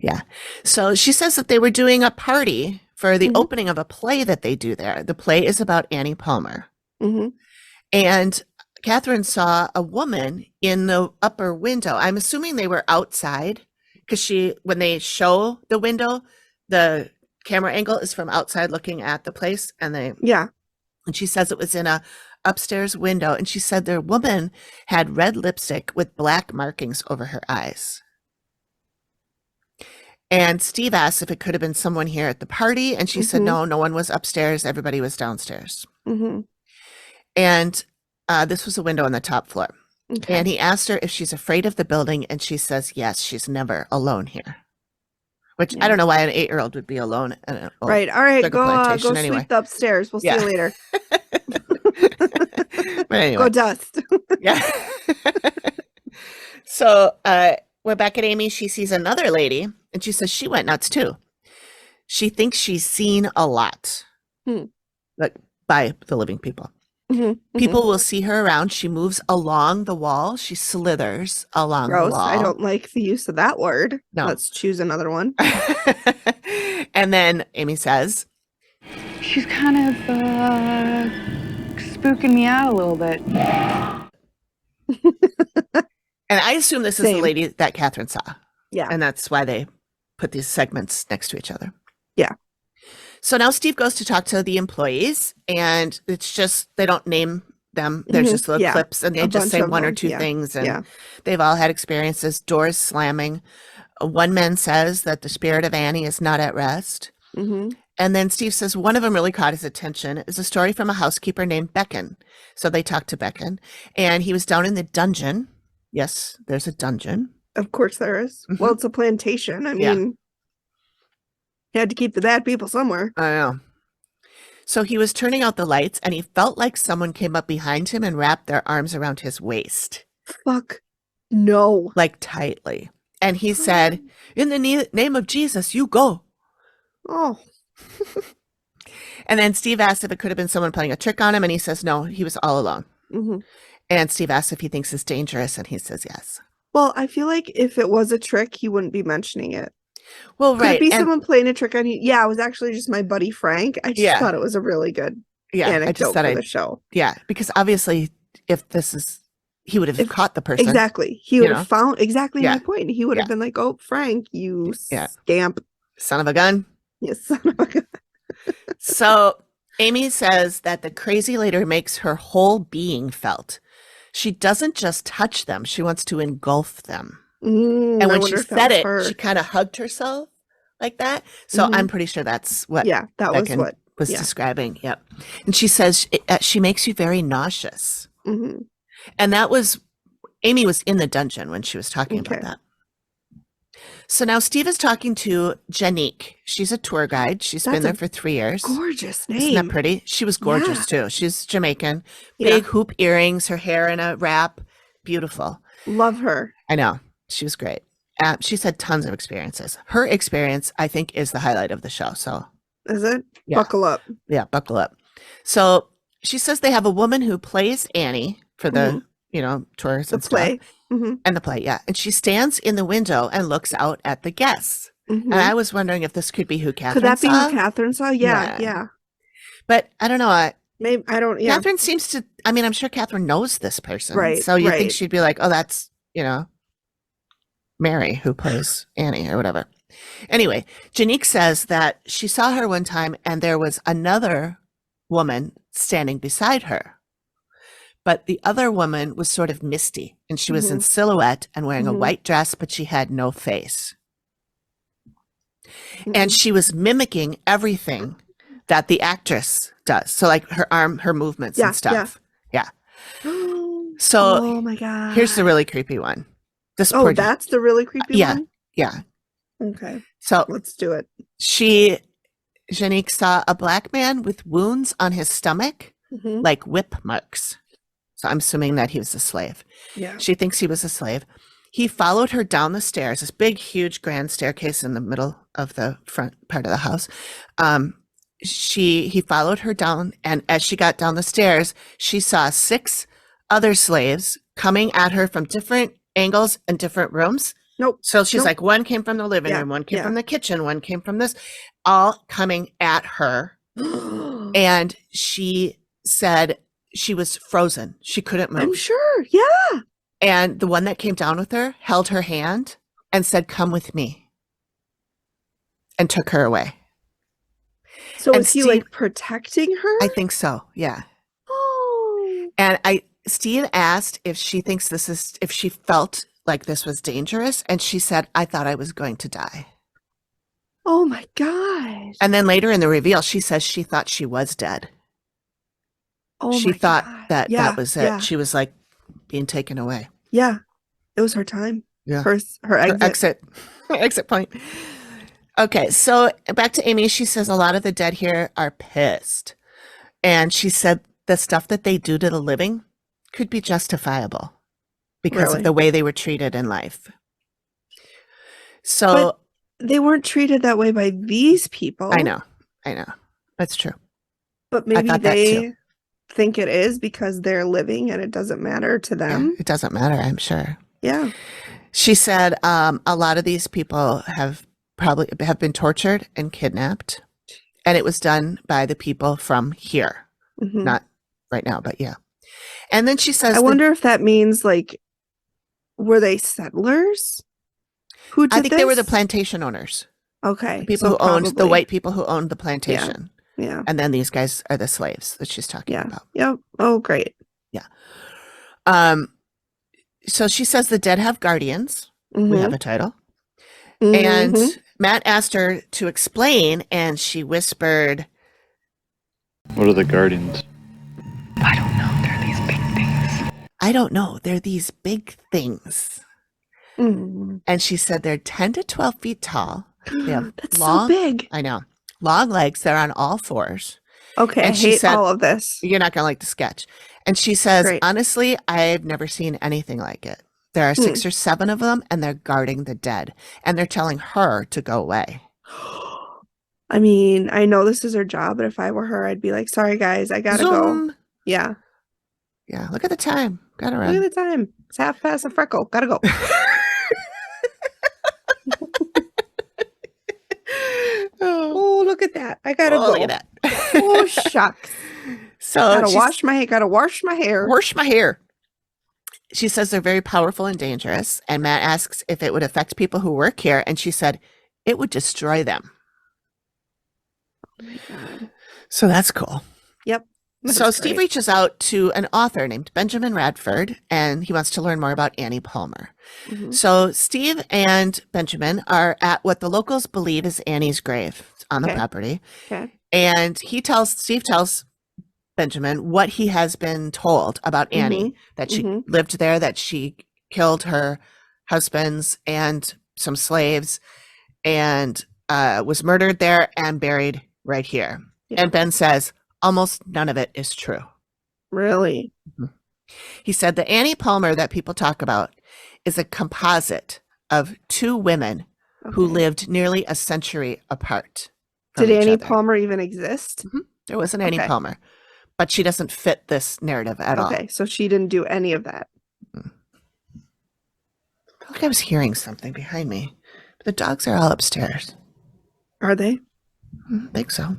Yeah. So she says that they were doing a party for the Mhm. opening of a play that they do there. The play is about Annie Palmer. Hmm. And Catherine saw a woman in the upper window. I'm assuming they were outside because when they show the window, the camera angle is from outside looking at the place. And Yeah. she says it was in a upstairs window. And she said the woman had red lipstick with black markings over her eyes. And Steve asked if it could have been someone here at the party. And she said, Mhm. no one was upstairs. Everybody was downstairs. Hmm. And this was a window on the top floor. Okay. And he asked her if she's afraid of the building. And she says, yes, she's never alone here. Which I don't know why an 8-year-old would be alone. Right. All right. sugar Go plantation sweep anyway. the upstairs. We'll see you later. But anyway. Go dust. Yeah. So we're back at Amy. She sees another lady and she says she went nuts too. She thinks she's seen a lot. Like by the living people. Mm-hmm. People will see her around. She moves along the wall. She slithers along Gross. the wall. I don't like the use of that word. No. Let's choose another one. And then Amy says, She's kind of spooking me out a little bit. and I assume this is the Same. lady that Catherine saw. Yeah. And that's why they put these segments next to each other. Yeah. So now Steve goes to talk to the employees, and it's just, they don't name them. There's just little clips, and they A just bunch say of one or them. two Yeah. things, and Yeah. they've all had experiences, doors slamming. One man says that the spirit of Annie is not at rest. Mm-hmm. And then Steve says one of them really caught his attention. It's a story from a housekeeper named Becken. So they talked to Becken, and he was down in the dungeon. Yes, there's a dungeon. Of course there is. Mhm. Well, it's a plantation. I Yeah. mean, you had to keep the bad people somewhere. I know. So he was turning out the lights, and he felt like someone came up behind him and wrapped their arms around his waist, Fuck. No. like tightly. And he said, in the name of Jesus, you go. Oh. And then Steve asked if it could have been someone playing a trick on him, and he says no, he was all alone. Mm-hmm. And Steve asks if he thinks it's dangerous, and he says yes. Well, I feel like if it was a trick, he wouldn't be mentioning it. Well, Could right. it be and- someone playing a trick on you? Yeah, it was actually just my buddy Frank. I just Yeah. thought it was a really good yeah, I anecdote just thought for the show. yeah, because obviously if this is, he would have caught the person. Exactly. He you would know? have found exactly Yeah. my point. He would have Yeah. been like, "Oh, Frank, you Yeah. scamp, Son of a gun. you son of a gun." So Amy says that the crazy lady makes her whole being felt. She doesn't just touch them. She wants to engulf them. Mm, And I when wonder she if that said was it, her. she kind of hugged herself like that. So Mhm. I'm pretty sure that's what Yeah, that was Becken what. was yeah. describing. Yep. And she says she makes you very nauseous. Hmm. And that was, Amy was in the dungeon when she was talking about Okay. that. So now Steve is talking to Janique. She's a tour guide. She's That's been there a for 3 years. Gorgeous Isn't that name. pretty? She was gorgeous too. She's Jamaican. Yeah. Big hoop earrings, her hair in a wrap. Beautiful. Love her. I know. She was great. She's had tons of experiences. Her experience, I think, is the highlight of the show. So, Is it? Yeah. Buckle up. yeah, buckle up. So she says they have a woman who plays Annie for the, tours The and play. stuff. Hmm. And the play, yeah. And she stands in the window and looks out at the guests. Hmm. And I was wondering if this could be who Catherine Could that be saw. who Catherine saw? Yeah, Yeah. yeah. But I don't know. Maybe I don't. Yeah. Catherine seems to, I mean, I'm sure Catherine knows this person. Right, So you think right. she'd be like, oh, that's, Mary who plays Annie or whatever. Anyway, Janique says that she saw her one time and there was another woman standing beside her. But the other woman was sort of misty and she was in silhouette and wearing a Mhm. white dress, but she had no face. Mhm. And she was mimicking everything that the actress does. So like her arm, her movements Yeah, and stuff. Yeah. So, So oh my god. here's the really creepy one. This Oh, poor that's the really creepy Yeah. one. yeah. Okay, So let's do it. Janique saw a black man with wounds on his stomach, Mhm. like whip marks. So I'm assuming that he was a slave. Yeah. She thinks he was a slave. He followed her down the stairs, this big, huge, grand staircase in the middle of the front part of the house. He followed her down, and as she got down the stairs, she saw 6 other slaves coming at her from different angles and different rooms. Nope. So she's Nope. like, one came from the living Yeah, room, one came yeah. from the kitchen, one came from this, all coming at her. And she said she was frozen. She couldn't move. I'm sure. Yeah. And the one that came down with her held her hand and said, "Come with me," and took her away. So And is he Steve- like protecting her? I think so. Yeah. Oh. And Steve asked if she thinks if she felt like this was dangerous. And she said, "I thought I was going to die." Oh my gosh. And then later in the reveal, she says she thought she was dead. Oh She my thought God. that Yeah, that was it. Yeah. She was like being taken away. Yeah. It was her time. Yeah. Her Her exit. exit point. Okay, so back to Amy. She says a lot of the dead here are pissed. And she said the stuff that they do to the living could be justifiable because Really? of the way they were treated in life. So But they weren't treated that way by these people. I know. That's true. But maybe thought that they think it is because they're living and it doesn't matter to Yeah, them. it doesn't matter, I'm sure. Yeah. She said a lot of these people have been tortured and kidnapped, and it was done by the people from here, Mhm. not right now, but yeah. And then she says, I wonder if that means like, were they settlers? Who did I think they were the this? plantation owners, Okay. the people so who owned the probably. white people who owned the plantation, Yeah. and then these guys are the slaves that she's talking Yeah. about. Yep. Oh, great. So she says the dead have guardians. We Mhm. have a title. Mhm. And Matt asked her to explain, and she whispered, What are the guardians? I don't know. They're these big things. "I don't know. They're these big things." Mhm. And she said they're 10 to 12 feet tall. They have That's long, so big. I know. Long legs. They're on all fours. Okay. And I she hate said- all of this. You're not going to like the sketch. And she says, Great. honestly, I've never seen anything like it. There are 6 or 7 of them, and they're guarding the dead. And they're telling her to go away. I mean, I know this is her job, but if I were her, I'd be like, sorry, guys, I gotta go. Zoom. Yeah. Yeah, look at the time. Gotta Look run. at the time. It's 1:30. Gotta go. Oh, look at that. I gotta go. Look at that. Oh, shucks. So Gotta she's- wash my hair. Wash my hair. She says they're very powerful and dangerous. And Matt asks if it would affect people who work here. And she said it would destroy them. Oh my God. So that's cool. Yep. So That's Steve great. reaches out to an author named Benjamin Radford, and he wants to learn more about Annie Palmer. Mhm. So Steve and Benjamin are at what the locals believe is Annie's grave on the Okay. property. Okay. And Steve tells Benjamin what he has been told about Annie, that she mhm. lived there, that she killed her husbands and some slaves, and was murdered there and buried right here. Yeah. And Ben says, almost none of it is true. Really? He said the Annie Palmer that people talk about is a composite of 2 women who Okay. lived nearly a century apart. from Did each Annie other. Palmer even exist? There was an Annie Okay. Palmer, but she doesn't fit this narrative at all. Okay, so she didn't do any of that. I feel like I was hearing something behind me. The dogs are all upstairs. Are they? I think so.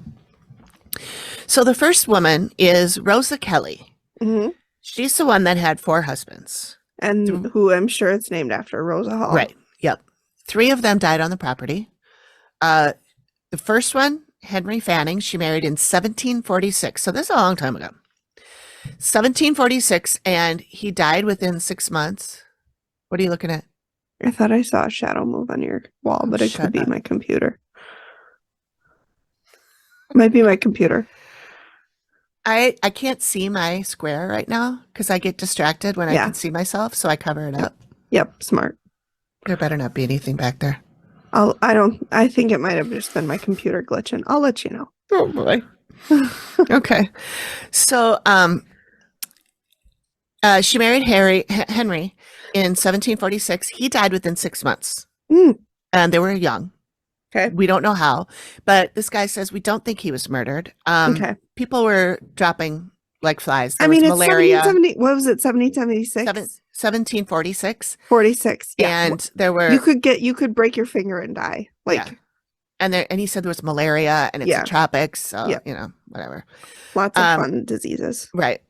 So the first woman is Rosa Kelly. hmm She's the one that had 4 husbands. And who I'm sure it's named after, Rosa Hall. Right. Yep. 3 of them died on the property. The first one, Henry Fanning, she married in 1746. So this is a long time ago. 1746, and he died within 6 months. What are you looking at? I thought I saw a shadow move on your wall, but it Shut could be up. my computer. Might be my computer. I can't see my square right now because I get distracted when I Yeah. can see myself, so I cover it up. Yep, smart. There better not be anything back there. I think it might have just been my computer glitching. I'll let you know. Oh boy. Okay. So She married Henry in 1746. He died within 6 months. Mm. And they were young. Okay. We don't know how, but this guy says we don't think he was murdered. Okay. People were dropping like flies. There I mean, was it's malaria. 1770. What was it? 1776. 1746. 46. Yeah. And there were You could break your finger and die. Like, yeah. And he said there was malaria and it's Yeah. the tropics, so Yeah. you know, whatever. lots of fun diseases. Right.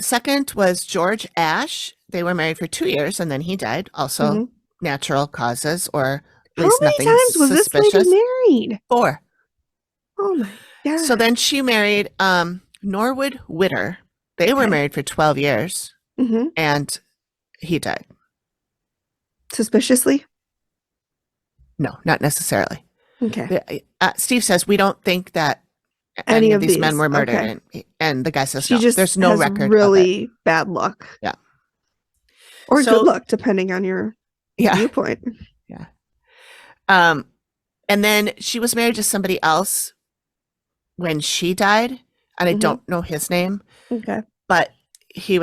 Second was George Ashe. They were married for 2 years and then he died. Also natural causes, or at How least many nothing times was this suspicious. lady married? 4. Oh my god. So then she married Norwood Witter. They were Okay. married for 12 years Mm-hmm. and he died. Suspiciously? No, not necessarily. Okay. Steve says we don't think that any of these men were murdered, okay. and the guy says She no. just There's no has record. really bad luck. Yeah. Or So- good luck, depending on your Yeah. viewpoint. And then she was married to somebody else when she died, and I Mhm. don't know his name, Okay. but they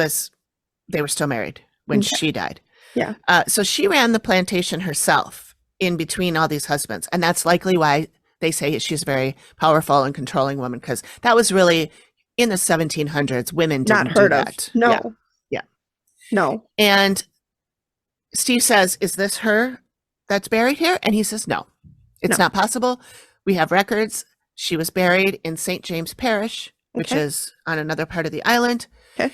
were still married when Okay. she died. Yeah. So she ran the plantation herself in between all these husbands, and that's likely why they say she's a very powerful and controlling woman, because that was really in the 1700s. Women didn't Not heard do of. that. No. Yeah. Yeah. No. And Steve says, "Is this her that's buried here?" And he says, "No, it's No. not possible. We have records. She was buried in St. James Parish, which Okay. is on another part of the island. Okay.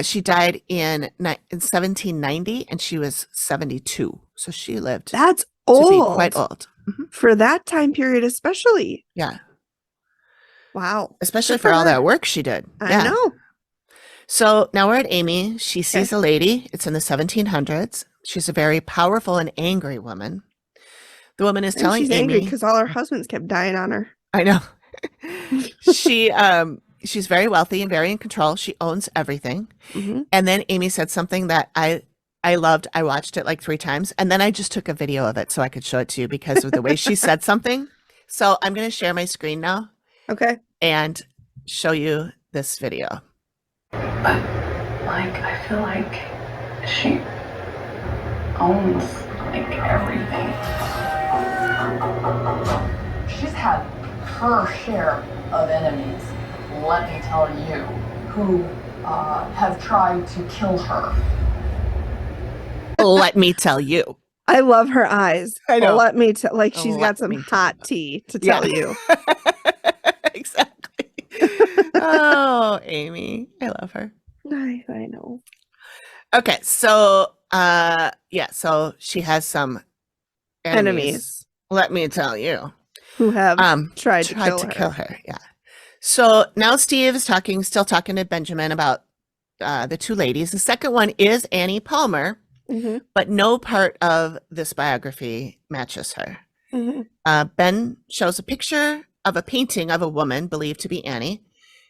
She died in 1790, and she was 72. So she lived That's to old. be quite old. Mhm. For that time period, especially. Yeah, Wow. especially Good for all her. that work she did. I Yeah. know. So now we're at Amy. She sees a lady. It's in the 1700s. She's a very powerful and angry woman. The woman is And telling she's angry Amy, because all her husbands kept dying on her. I know. She's very wealthy and very in control. She owns everything. Mm-hmm. And then Amy said something that I loved. I watched it like 3 times, and then I just took a video of it so I could show it to you because of the way she said something. So I'm going to share my screen now Okay. and show you this video. But, like, I feel like she owns, like, everything. She's had her share of enemies, let me tell you, who have tried to kill her. Let me tell you. I love her eyes. I know. Well, let me tell, like, she's Let got some me tell hot you. tea to Yeah. tell you. Exactly. Oh, Amy. I love her. I know. Okay, so so she has some enemies. Let me tell you. Who have tried to tried kill her. her. Yeah. So now Steve is still talking to Benjamin about the 2 ladies. The second one is Annie Palmer, Mm-hmm. but no part of this biography matches her. Mm-hmm. Ben shows a picture of a painting of a woman believed to be Annie.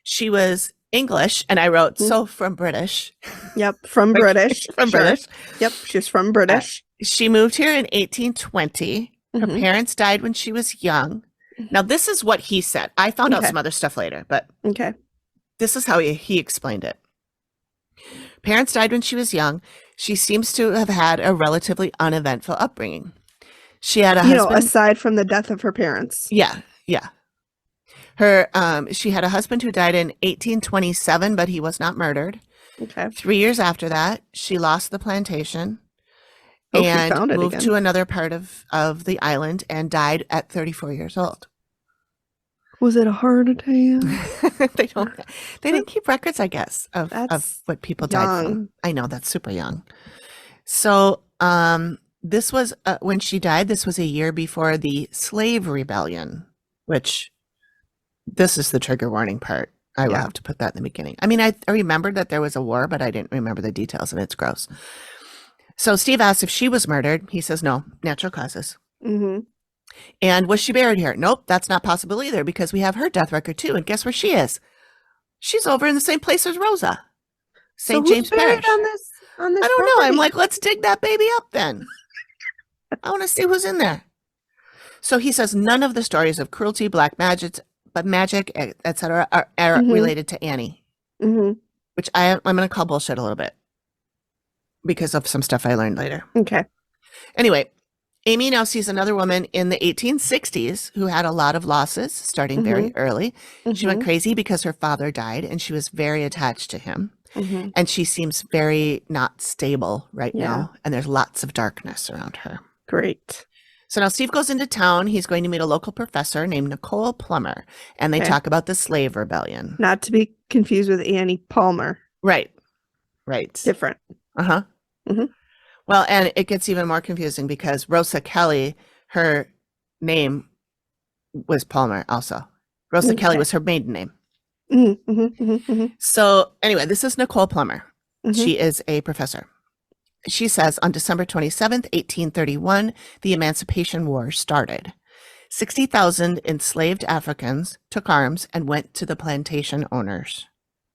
She was English, and I wrote, so from British. Yep. From British. From Sure. British. Yep. She's from British. She moved here in 1820. Her Mhm. parents died when she was young. Now, this is what he said. I found out Okay. some other stuff later, but Okay. this is how he explained it. Parents died when she was young. She seems to have had a relatively uneventful upbringing. She had a husband. Aside from the death of her parents. Yeah. Her she had a husband who died in 1827, but he was not murdered. Okay. 3 years after that, she lost the plantation Oh, she and found it moved again. to another part of the island and died at 34 years old. Was it a heart attack? they didn't keep records, I guess, of That's what people died from. young. I know, that's super young. So this was when she died, this was a year before the slave rebellion, which this is the trigger warning part. I will Yeah. have to put that in the beginning. I mean, I remembered that there was a war, but I didn't remember the details, and it's gross. So Steve asks if she was murdered. He says no, natural causes. Mm-hmm. And was she buried here? Nope, that's not possible either, because we have her death record too. And guess where she is? She's over in the same place as Rosa, St. James Parish. on this I don't know. I'm property? like, let's dig that baby up then. I want to see who's in there. So he says none of the stories of cruelty, black magic, etc., are Mhm. related to Annie. Mm-hmm. which I'm going to call bullshit a little bit because of some stuff I learned later. Okay. Anyway, Amy now sees another woman in the 1860s who had a lot of losses starting very early. She went crazy because her father died and she was very attached to him. And she seems very not stable right now. And there's lots of darkness around her. Great. So now Steve goes into town. He's going to meet a local professor named Nicole Plummer. And they talk about the slave rebellion. Not to be confused with Annie Palmer. Right. Different. Uh-huh. Well, and it gets even more confusing because Rosa Kelly, her name was Palmer also. Rosa Kelly was her maiden name. So anyway, this is Nicole Plummer. She is a professor. She says on December 27th, 1831, the Emancipation War started. 60,000 enslaved Africans took arms and went to the plantation owners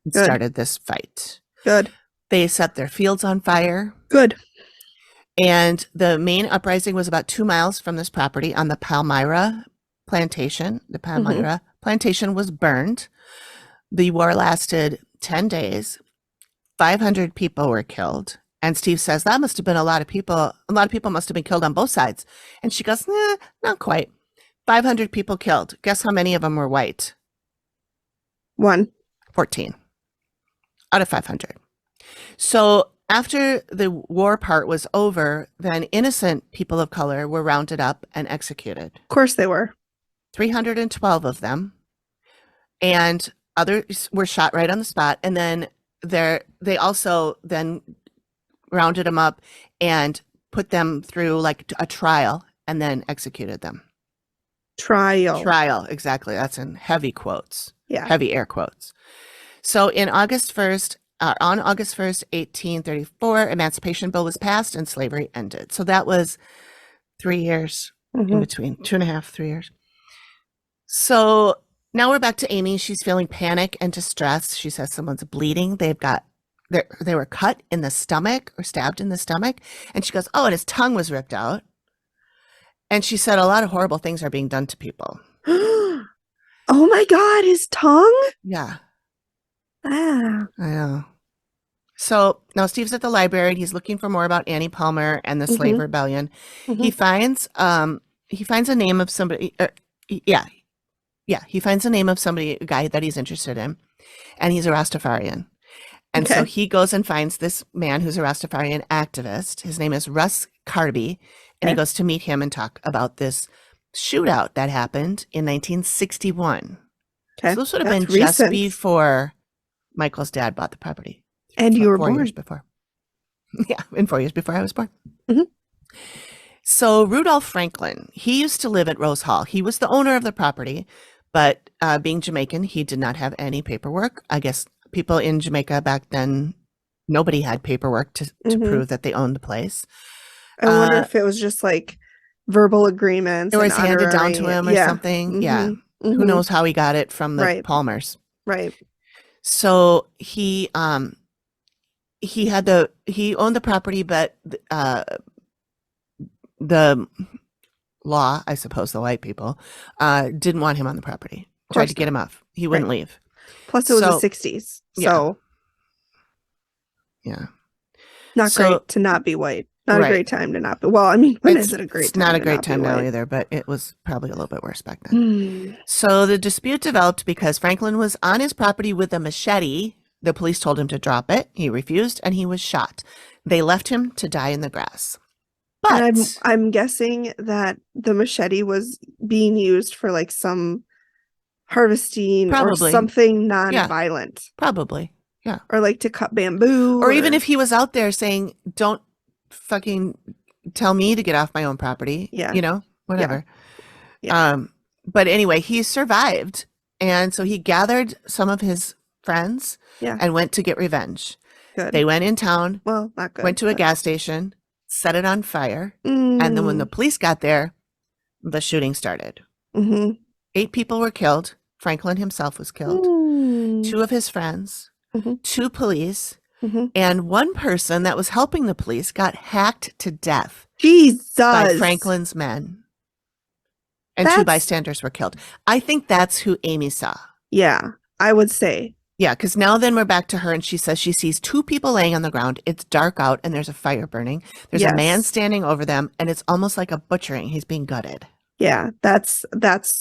and started this fight. Good. They set their fields on fire. Good. And the main uprising was about 2 miles from this property on the Palmyra plantation. The Palmyra plantation was burned. The war lasted 10 days. 500 people were killed. And Steve says, that must have been a lot of people. A lot of people must have been killed on both sides. And she goes, nah, not quite. 500 people killed. Guess how many of them were white? 1. 14 out of 500. So after the war part was over, then innocent people of color were rounded up and executed. Of course they were. 312 of them. And others were shot right on the spot. And then they also then rounded them up and put them through like a trial and then executed them. Trial, exactly. That's in heavy quotes. Yeah. Heavy air quotes. So on August 1st, 1834, Emancipation Bill was passed and slavery ended. So that was 3 years in between, 2.5, 3 years. So now we're back to Amy. She's feeling panic and distress. She says someone's bleeding. They were cut in the stomach or stabbed in the stomach. And she goes, oh, and his tongue was ripped out. And she said a lot of horrible things are being done to people. Oh my God, his tongue? Yeah. Ah. I know. So now Steve's at the library and he's looking for more about Annie Palmer and the slave rebellion. He finds a name of somebody. He finds a name of somebody, a guy that he's interested in, and he's a Rastafarian. And so he goes and finds this man who's a Rastafarian activist. His name is Russ Carby, and he goes to meet him and talk about this shootout that happened in 1961. Okay, so this would have been recent. Just before Michael's dad bought the property. And you were 4 born. years before. Yeah, in 4 years before I was born. So Rudolph Franklin, he used to live at Rose Hall. He was the owner of the property, but being Jamaican, he did not have any paperwork. I guess people in Jamaica back then, nobody had paperwork to prove that they owned the place. I wonder if it was just like verbal agreements. It was handed down to him or something. Yeah. Who knows how he got it from the Palmers. Right. So he owned the property, but the law, I suppose the white people, didn't want him on the property. Tried to get him off. He wouldn't leave. Plus it was the 60s. So yeah. Not great to not be white. Not a great time to not be. Well, I mean, when is it a great time? It's not a great time now either, but it was probably a little bit worse back then. So the dispute developed because Franklin was on his property with a machete. The police told him to drop it. He refused and he was shot. They left him to die in the grass. But I'm guessing that the machete was being used for like some harvesting or something non-violent. Probably. Yeah. Or like to cut bamboo. Or even if he was out there saying, don't fucking tell me to get off my own property. Yeah. You know, whatever. Yeah. But anyway, he survived. And so he gathered some of his friends and went to get revenge. Good. They went in town. Well, not good. Went to a gas station, set it on fire. And then when the police got there, the shooting started. 8 people were killed. Franklin himself was killed. 2 of his friends, 2 police, and 1 person that was helping the police got hacked to death. Jesus. By Franklin's men. And 2 bystanders were killed. I think that's who Amy saw. Yeah, I would say. Yeah, because now then we're back to her, and she says she sees two people laying on the ground. It's dark out, and there's a fire burning. There's a man Yes. standing over them, and it's almost like a butchering. He's being gutted. Yeah, that's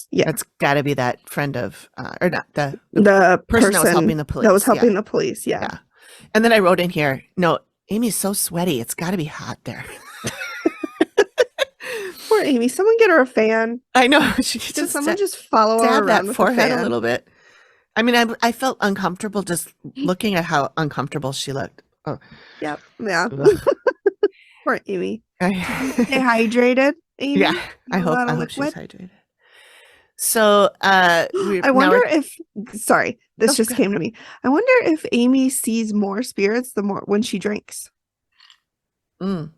yeah. That's got to be that friend of, or not, the The person that was helping the police. That was helping Yeah. the police. Yeah. Yeah. And then I wrote in here, no, Amy's so sweaty. It's got to be hot there. Poor Amy. Someone get her a fan. I know. She Can just someone just follow her dab around that with forehead a a fan? little bit. I mean, I felt uncomfortable just looking at how uncomfortable she looked. Oh. Yep. Yeah. Ugh. Poor Amy. I- Stay hydrated, Amy. yeah, I A lot hope of she's liquid. hydrated. So, I now wonder we're- if, sorry, this Oh, just go came to me. I wonder if Amy sees more spirits the more when she drinks, Mm.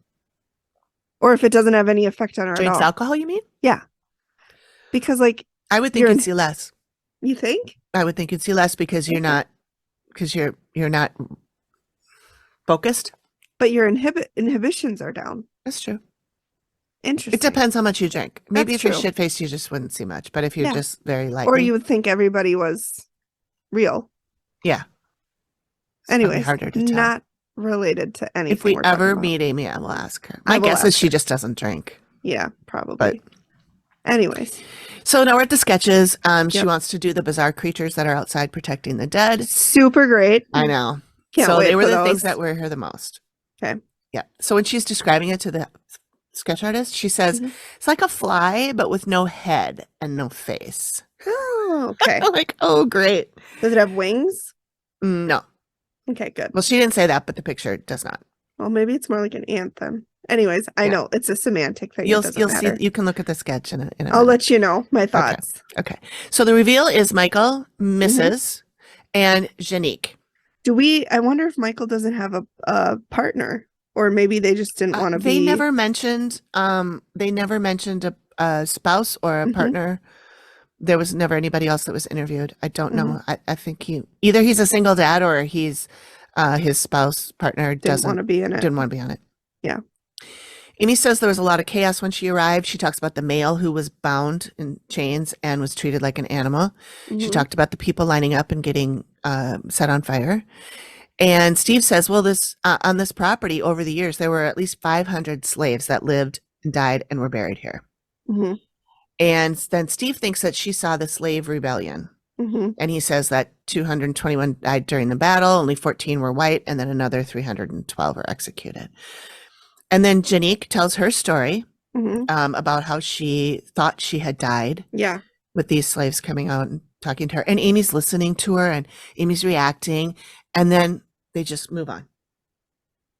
or if it doesn't have any effect on her Drinks at all. alcohol, you mean? Yeah. Because like, I would think You're you'd in- see less. you think? I would think you'd see less because you're Okay. not focused. But your inhibitions are down. That's true. Interesting. It depends how much you drink. Maybe That's if you're true. shit faced, you just wouldn't see much. But if you're Yeah. just very light, Or you would think everybody was real. yeah. It's probably Anyways, harder to tell. not related to anything. If we we're talking ever about. meet Amy, I will ask her. I My will guess is ask she her. just doesn't drink. Yeah, probably. Anyways, So now we're at the sketches. She Yep. wants to do the bizarre creatures that are outside protecting the dead. super great. I know. Can't so wait they were for the those. things that were here the most. Okay. Yeah. So when she's describing it to the sketch artist, she says Mhm. it's like a fly, but with no head and no face. Oh, okay. I'm like, oh, great. Does it have wings? No. Okay, good. Well, she didn't say that, but the picture does not. Well, maybe it's more like an ant then. Anyways, I Yeah. know it's a semantic thing. You'll It doesn't see. matter. You can look at the sketch in a I'll minute. let you know my thoughts. Okay. So the reveal is Michael, Mm-hmm. Mrs. and Janique. I wonder if Michael doesn't have a partner, or maybe they just didn't want to They be. never mentioned. They never mentioned a spouse or a Mhm. partner. There was never anybody else that was interviewed. I don't know. Mm-hmm. I think either he's a single dad or he's his spouse partner didn't want to be in it. didn't want to be on it. Yeah. Amy says there was a lot of chaos when she arrived. She talks about the male who was bound in chains and was treated like an animal. She Mhm. talked about the people lining up and getting set on fire. And Steve says, well, this on this property over the years, there were at least 500 slaves that lived and died and were buried here. Mhm. And then Steve thinks that she saw the slave rebellion. Mhm. And he says that 221 died during the battle, only 14 were white, and then another 312 were executed. And then Janique tells her story Mhm. about how she thought she had died Yeah. with these slaves coming out and talking to her. And Amy's listening to her and Amy's reacting. And then they just move on.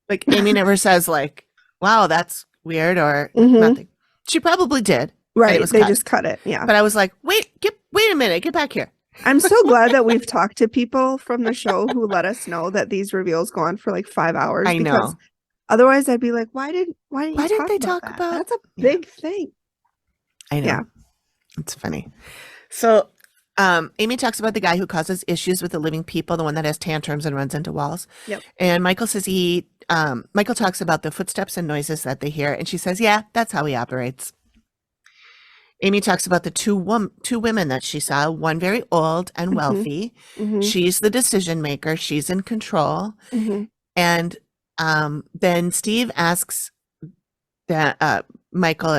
Like Amy never says like, wow, that's weird or Mhm. nothing. She probably did. Right. was They cut. just cut it. Yeah. But I was like, wait a minute, get back here. I'm so glad that we've talked to people from the show who let us know that these reveals go on for like 5 hours. I because know. Otherwise, I'd be like, why didn't Why you didn't they talk talk about that? about- That's a Yeah. big thing. I know. Yeah. It's funny. So Amy talks about the guy who causes issues with the living people, the one that has tantrums and runs into walls. Yep. And Michael says Michael talks about the footsteps and noises that they hear. And she says, yeah, that's how he operates. Amy talks about the two women that she saw, one very old and Mhm. wealthy. Mhm. She's the decision maker. She's in control. Mhm. And then Steve asks that Michael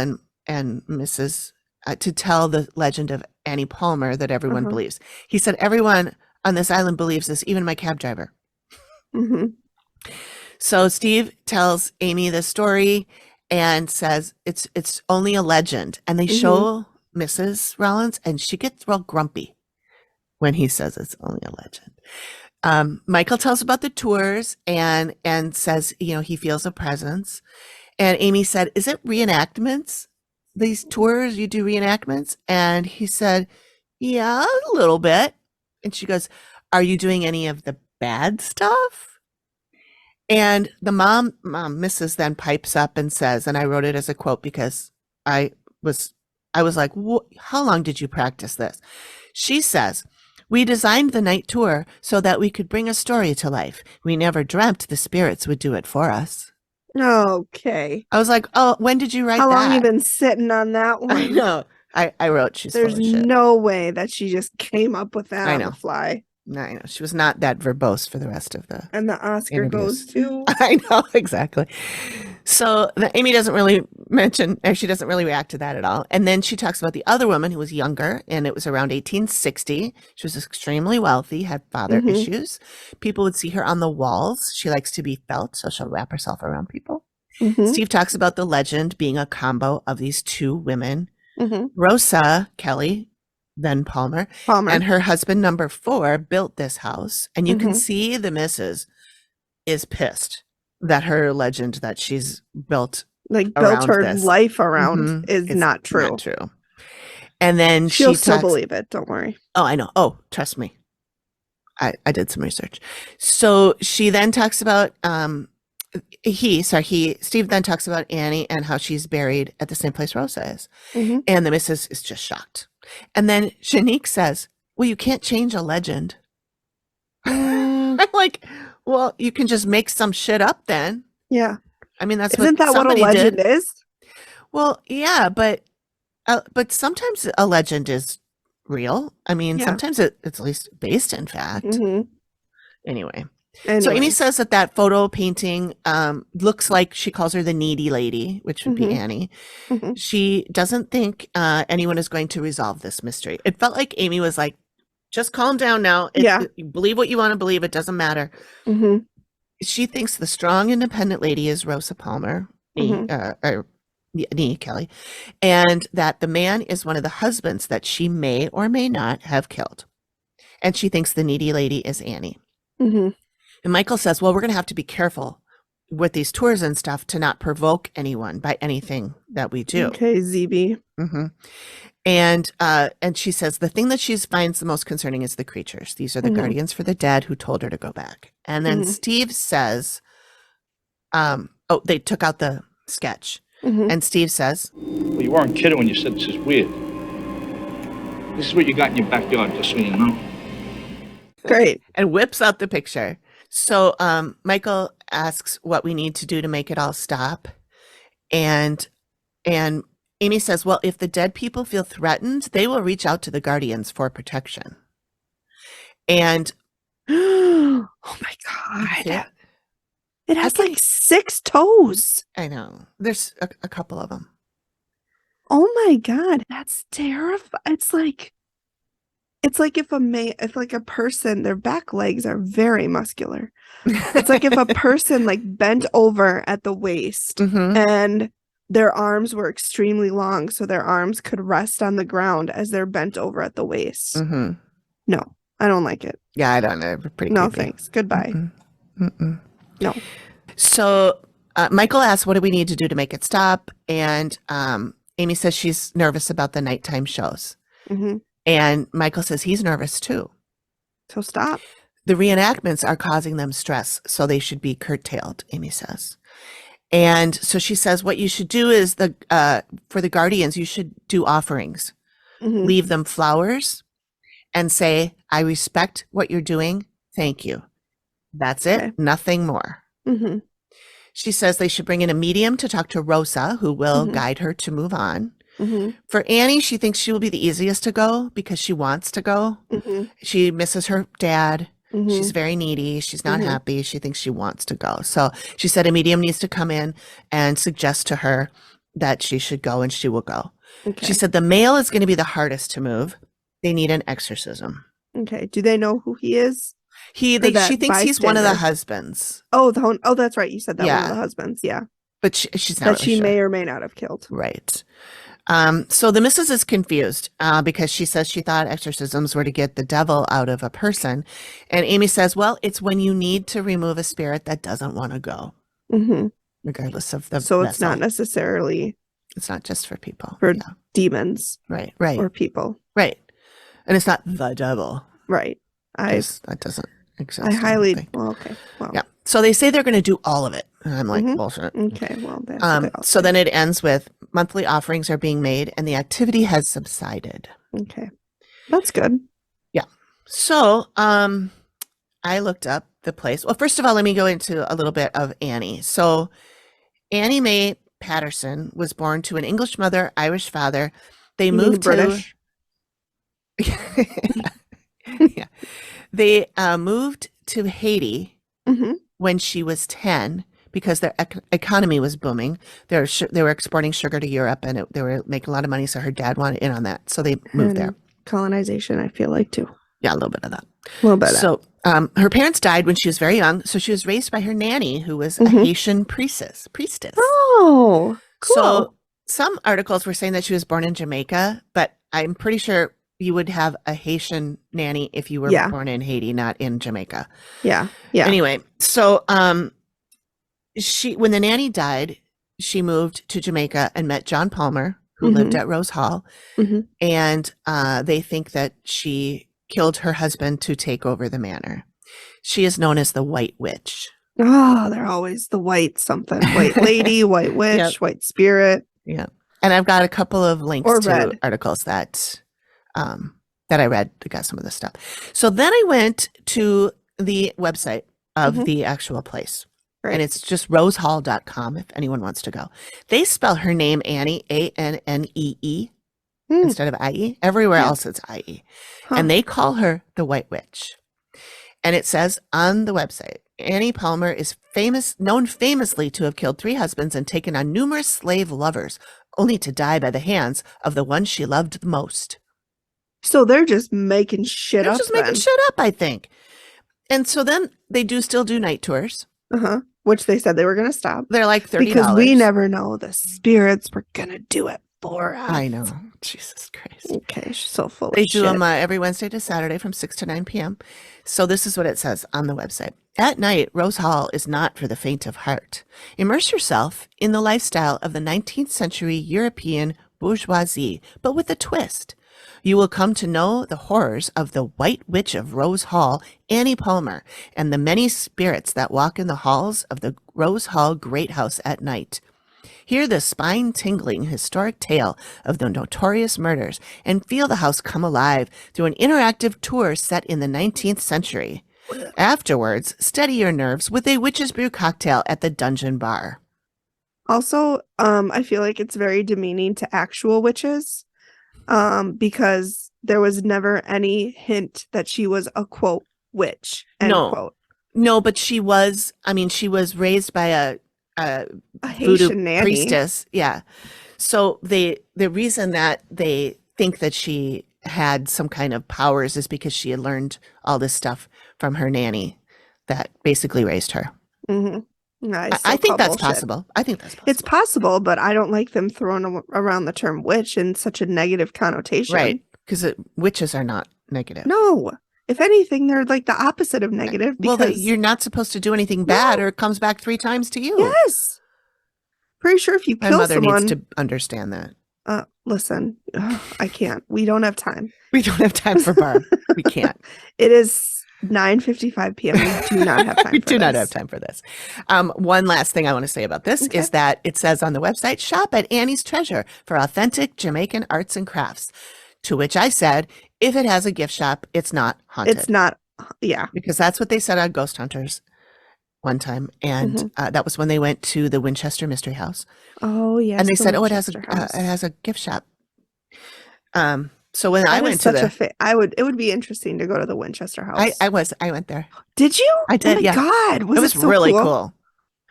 and Mrs. To tell the legend of Annie Palmer that everyone Uh-huh. believes. He said, everyone on this island believes this, even my cab driver. Mhm. So Steve tells Amy the story and says it's only a legend. And they Mhm. show Mrs. Rollins and she gets real grumpy when he says it's only a legend. Michael tells about the tours and says, he feels a presence. And Amy said, is it reenactments? These tours, you do reenactments? And he said, yeah, a little bit. And she goes, are you doing any of the bad stuff? And the mom, Mrs. then pipes up and says, and I wrote it as a quote because I was like, how long did you practice this? She says, we designed the night tour so that we could bring a story to life. We never dreamt the spirits would do it for us. Okay. I was like, oh, when did you write How that? long you been sitting on that one? I know. I wrote she's There's full of shit. no way that she just came up with that I on know. the fly. No, I know. She was not that verbose for the rest of the And the Oscar interviews. goes to. I know, exactly. So Amy doesn't really mention, or she doesn't really react to that at all. And then she talks about the other woman who was younger, and it was around 1860. She was extremely wealthy, had father Mhm. issues. People would see her on the walls. She likes to be felt, so she'll wrap herself around people. Mhm. Steve talks about the legend being a combo of these two women, Mhm. Rosa Kelly, then Palmer, Palmer. and her husband, number 4, built this house. And you can Mhm. see the missus is pissed that her legend that she's built Like built around her this. life around Mhm. is It's not true. Not true. And then She'll she still talks. believe it. Don't worry. Oh, I know. Oh, trust me. I did some research. So she then talks about Steve then talks about Annie and how she's buried at the same place Rosa is. Mhm. And the missus is just shocked. And then Shanique says, well, you can't change a legend. Mm, I'm like, well, you can just make some shit up then. yeah. I mean, that's Isn't what that what a somebody legend did. is? Well, yeah, but sometimes a legend is real. I mean, Yeah. sometimes it's at least based in fact. Mhm. Anyway. Anyway. So Amy says that photo painting looks like, she calls her the needy lady, which would be Mhm. Annie. Mhm. She doesn't think anyone is going to resolve this mystery. It felt like Amy was like, just calm down now. Yeah. Believe what you want to believe. It doesn't matter. Mhm. She thinks the strong, independent lady is Rosa Palmer, Nee Kelly, and that the man is one of the husbands that she may or may not have killed. And she thinks the needy lady is Annie. Mhm. And Michael says, well, we're going to have to be careful with these tours and stuff to not provoke anyone by anything that we do. Okay, ZB. Mm-hmm. And she says the thing that she finds the most concerning is the creatures. These are the Mhm. guardians for the dead who told her to go back. And then Mhm. Steve says, they took out the sketch. Mhm. And Steve says, Well, you weren't kidding when you said this is weird. This is what you got in your backyard, just so you know. Great. and whips out the picture. So Michael asks what we need to do to make it all stop. And Amy says, well, if the dead people feel threatened, they will reach out to the guardians for protection. And Oh my see god. it? It has can- like 6 toes. I know there's a couple of them. Oh my god, that's terrifying. It's like if like a person, their back legs are very muscular. It's like if a person like bent over at the waist Mhm. and their arms were extremely long, so their arms could rest on the ground as they're bent over at the waist. Mhm. No, I don't like it. Yeah, I don't know. Pretty No, creepy. thanks. Goodbye. Mm-mm. Mm-mm. No. So Michael asks, what do we need to do to make it stop? And Amy says she's nervous about the nighttime shows. Hmm. And Michael says he's nervous too. So stop. The reenactments are causing them stress, so they should be curtailed, Amy says. And so she says what you should do is for the guardians, you should do offerings. Mhm. Leave them flowers and say, I respect what you're doing. Thank you. That's it. Okay. Nothing more. Hmm. She says they should bring in a medium to talk to Rosa, who will Mhm. guide her to move on. Hmm. For Annie, she thinks she will be the easiest to go because she wants to go. Hmm. She misses her dad. Hmm. She's very needy. She's not Mhm. happy. She thinks she wants to go. So she said a medium needs to come in and suggest to her that she should go, and she will go. Okay. She said the male is going to be the hardest to move. They need an exorcism. Okay. Do they know who he is? She that thinks he's one of the bystander. husbands, Oh, that's right. You said that one of Yeah. the husbands. Yeah. but she's not That really she sure. may or may not have killed. Right. So the missus is confused because she says she thought exorcisms were to get the devil out of a person. And Amy says, well, it's when you need to remove a spirit that doesn't want to go, Hmm. regardless of the So it's vessel. not necessarily It's not just for people. for Yeah. demons Right. or people. Right. And it's not the devil. Right. 'Cause that doesn't exist. I don't highly, think. well, okay. Well, Yeah. So they say they're going to do all of it. And I'm like, Mhm. bullshit. okay. Well, that's what they all So say. then it ends with monthly offerings are being made and the activity has subsided. Okay. That's good. So, I looked up the place. Well, first of all, let me go into a little bit of Annie. So, Annie Mae Patterson was born to an English mother, Irish father. They You mean moved British? to yeah. They moved to Haiti Mhm. when she was 10 because their economy was booming. They were exporting sugar to Europe, and they were making a lot of money, so her dad wanted in on that. So they moved there. And colonization, I feel like, too. Yeah, a little bit of that. A little bit of that. So her parents died when she was very young, so she was raised by her nanny, who was a Mhm. Haitian priestess. Oh, cool. So some articles were saying that she was born in Jamaica, but I'm pretty sure you would have a Haitian nanny if you were Yeah. born in Haiti, not in Jamaica. Yeah. Yeah. Anyway, so when the nanny died, she moved to Jamaica and met John Palmer, who lived at Rose Hall, Mhm. and they think that she killed her husband to take over the manor. She is known as the White Witch. Oh, they're always the white something. White lady, white witch, Yep. white spirit. Yeah. And I've got a couple of links Or to red. articles that I read to get some of this stuff. So then I went to the website of Mhm. the actual place. Right. And it's just rosehall.com if anyone wants to go. They spell her name Annie, Annee, Hmm. instead of IE. Everywhere Yeah. else it's IE. Huh. And they call her the White Witch. And it says on the website, Annie Palmer is known famously to have killed 3 husbands and taken on numerous slave lovers, only to die by the hands of the one she loved the most. So they're just making shit They're up. just making shit up, I think. And so then they still do night tours. Which they said they were going to stop. They're like $30. Because we never know. The spirits were going to do it for us. I know. Jesus Christ. Okay, she's so full They of do shit. them every Wednesday to Saturday from 6 to 9 p.m. So this is what it says on the website. At night, Rose Hall is not for the faint of heart. Immerse yourself in the lifestyle of the 19th century European bourgeoisie, but with a twist. You will come to know the horrors of the White Witch of Rose Hall, Annie Palmer, and the many spirits that walk in the halls of the Rose Hall Great House at night. Hear the spine-tingling historic tale of the notorious murders and feel the house come alive through an interactive tour set in the 19th century. Afterwards, steady your nerves with a witch's brew cocktail at the Dungeon Bar. Also, I feel like it's very demeaning to actual witches, because there was never any hint that she was a quote witch. End No. quote. No, but she was raised by a A voodoo Haitian nanny. priestess. Yeah. So the reason that they think that she had some kind of powers is because she had learned all this stuff from her nanny that basically raised her. Mm-hmm. I think that's possible. I think that's possible. It's possible, but I don't like them throwing around the term witch in such a negative connotation. Right. Because witches are not negative. No. If anything, they're like the opposite of negative. Well, Because you're not supposed to do anything bad or it comes back 3 times to you. yes. Pretty sure if you My kill mother someone, needs to understand that. listen, I can't. We don't have time. We don't have time for bar. We can't. It is 9:55 p.m. We do not have time. We for do not this. have time for this. One last thing I want to say about this Okay. is that it says on the website, shop at Annie's Treasure for authentic Jamaican arts and crafts. To which I said, if it has a gift shop, it's not haunted. It's not. Yeah. Because that's what they said on Ghost Hunters one time. And Mm-hmm. that was when they went to the Winchester Mystery House. Oh yes. And they the said, Winchester it House. has a gift shop. So when I That went is to such the, a it would be interesting to go to the Winchester House. I went there. Did you? I did, Oh my yeah. God. It was so really cool.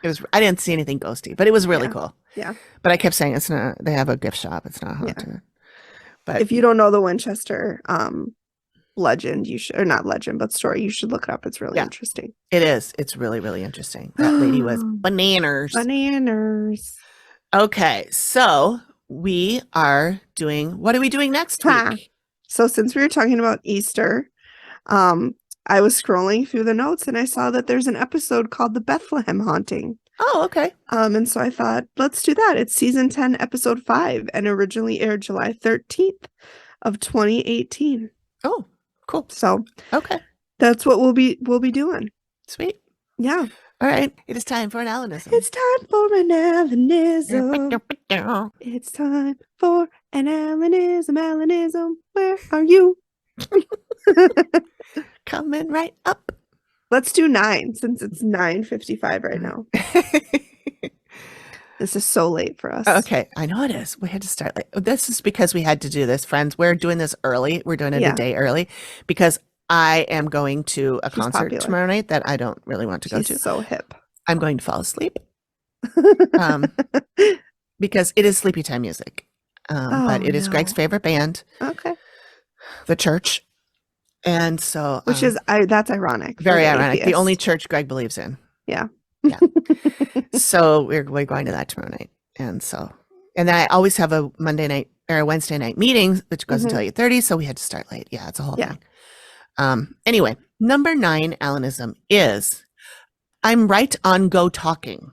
It was. I didn't see anything ghosty, but it was really Yeah. cool. Yeah. But I kept saying it's not. They have a gift shop. It's not haunted. But If you don't know the Winchester legend, you should, or not legend, but story, you should look it up. It's really Yeah. interesting. it is. It's really, really interesting. That lady was bananas. Bananas. Okay, so we are doing. What are we doing next Ha. week? So since we were talking about Easter, I was scrolling through the notes and I saw that there's an episode called The Bethlehem Haunting. Oh, okay. And so I thought, let's do that. It's season 10, episode 5, and originally aired July 13th of 2018. Oh, cool. So Okay, that's what we'll be doing. sweet. Yeah. All right, it is time for an Alanism. It's time for an Alanism. It's time for an Alanism. Alanism, where are you? Coming right up. Let's do 9 since it's 9:55 right now. This is so late for us. Okay, I know it is. We had to start this is because we had to do this, friends. We're doing this early. We're doing it Yeah. a day early because I am going to a She's concert popular. tomorrow night that I don't really want to go She's to. so hip. I'm going to fall asleep because it is sleepy time music. But it is Greg's favorite band, Okay. the church. And so, Which is that's ironic. for very the ironic. The atheist. only church Greg believes in. Yeah. Yeah. So we're going to that tomorrow night. And then I always have a Monday night or a Wednesday night meeting, which goes until 8:30. So we had to start late. Yeah. It's a whole thing. Anyway, number 9 Alanism is I'm right on go talking.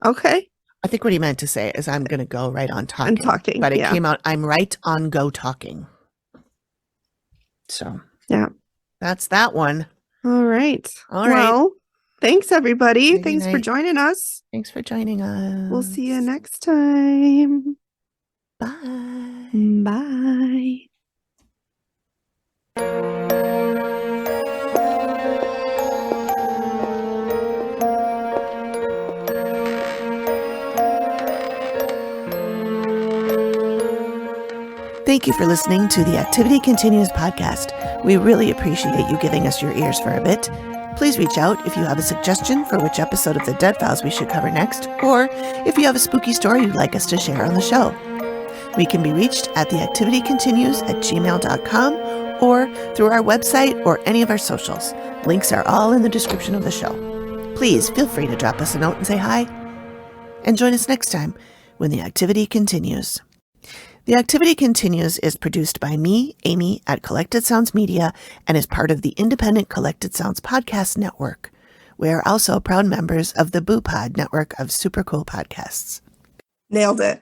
Okay. I think what he meant to say is I'm going to go right on talking. And talking. But it yeah. came out, I'm right on go talking. So Yeah. that's that one. All right. All right. Well, thanks everybody. Good Thanks for night. joining us. Thanks for joining us. We'll see you next time. Bye. Bye. Thank you for listening to the Activity Continues podcast. We really appreciate you giving us your ears for a bit. Please reach out if you have a suggestion for which episode of the Dead Files we should cover next, or if you have a spooky story you'd like us to share on the show. We can be reached at theactivitycontinues@gmail.com or through our website or any of our socials. Links are all in the description of the show. Please feel free to drop us a note and say hi. And join us next time when the activity continues. The Activity Continues is produced by me, Amy, at Collected Sounds Media, and is part of the independent Collected Sounds podcast network. We are also proud members of the Boo Pod network of super cool podcasts. Nailed it.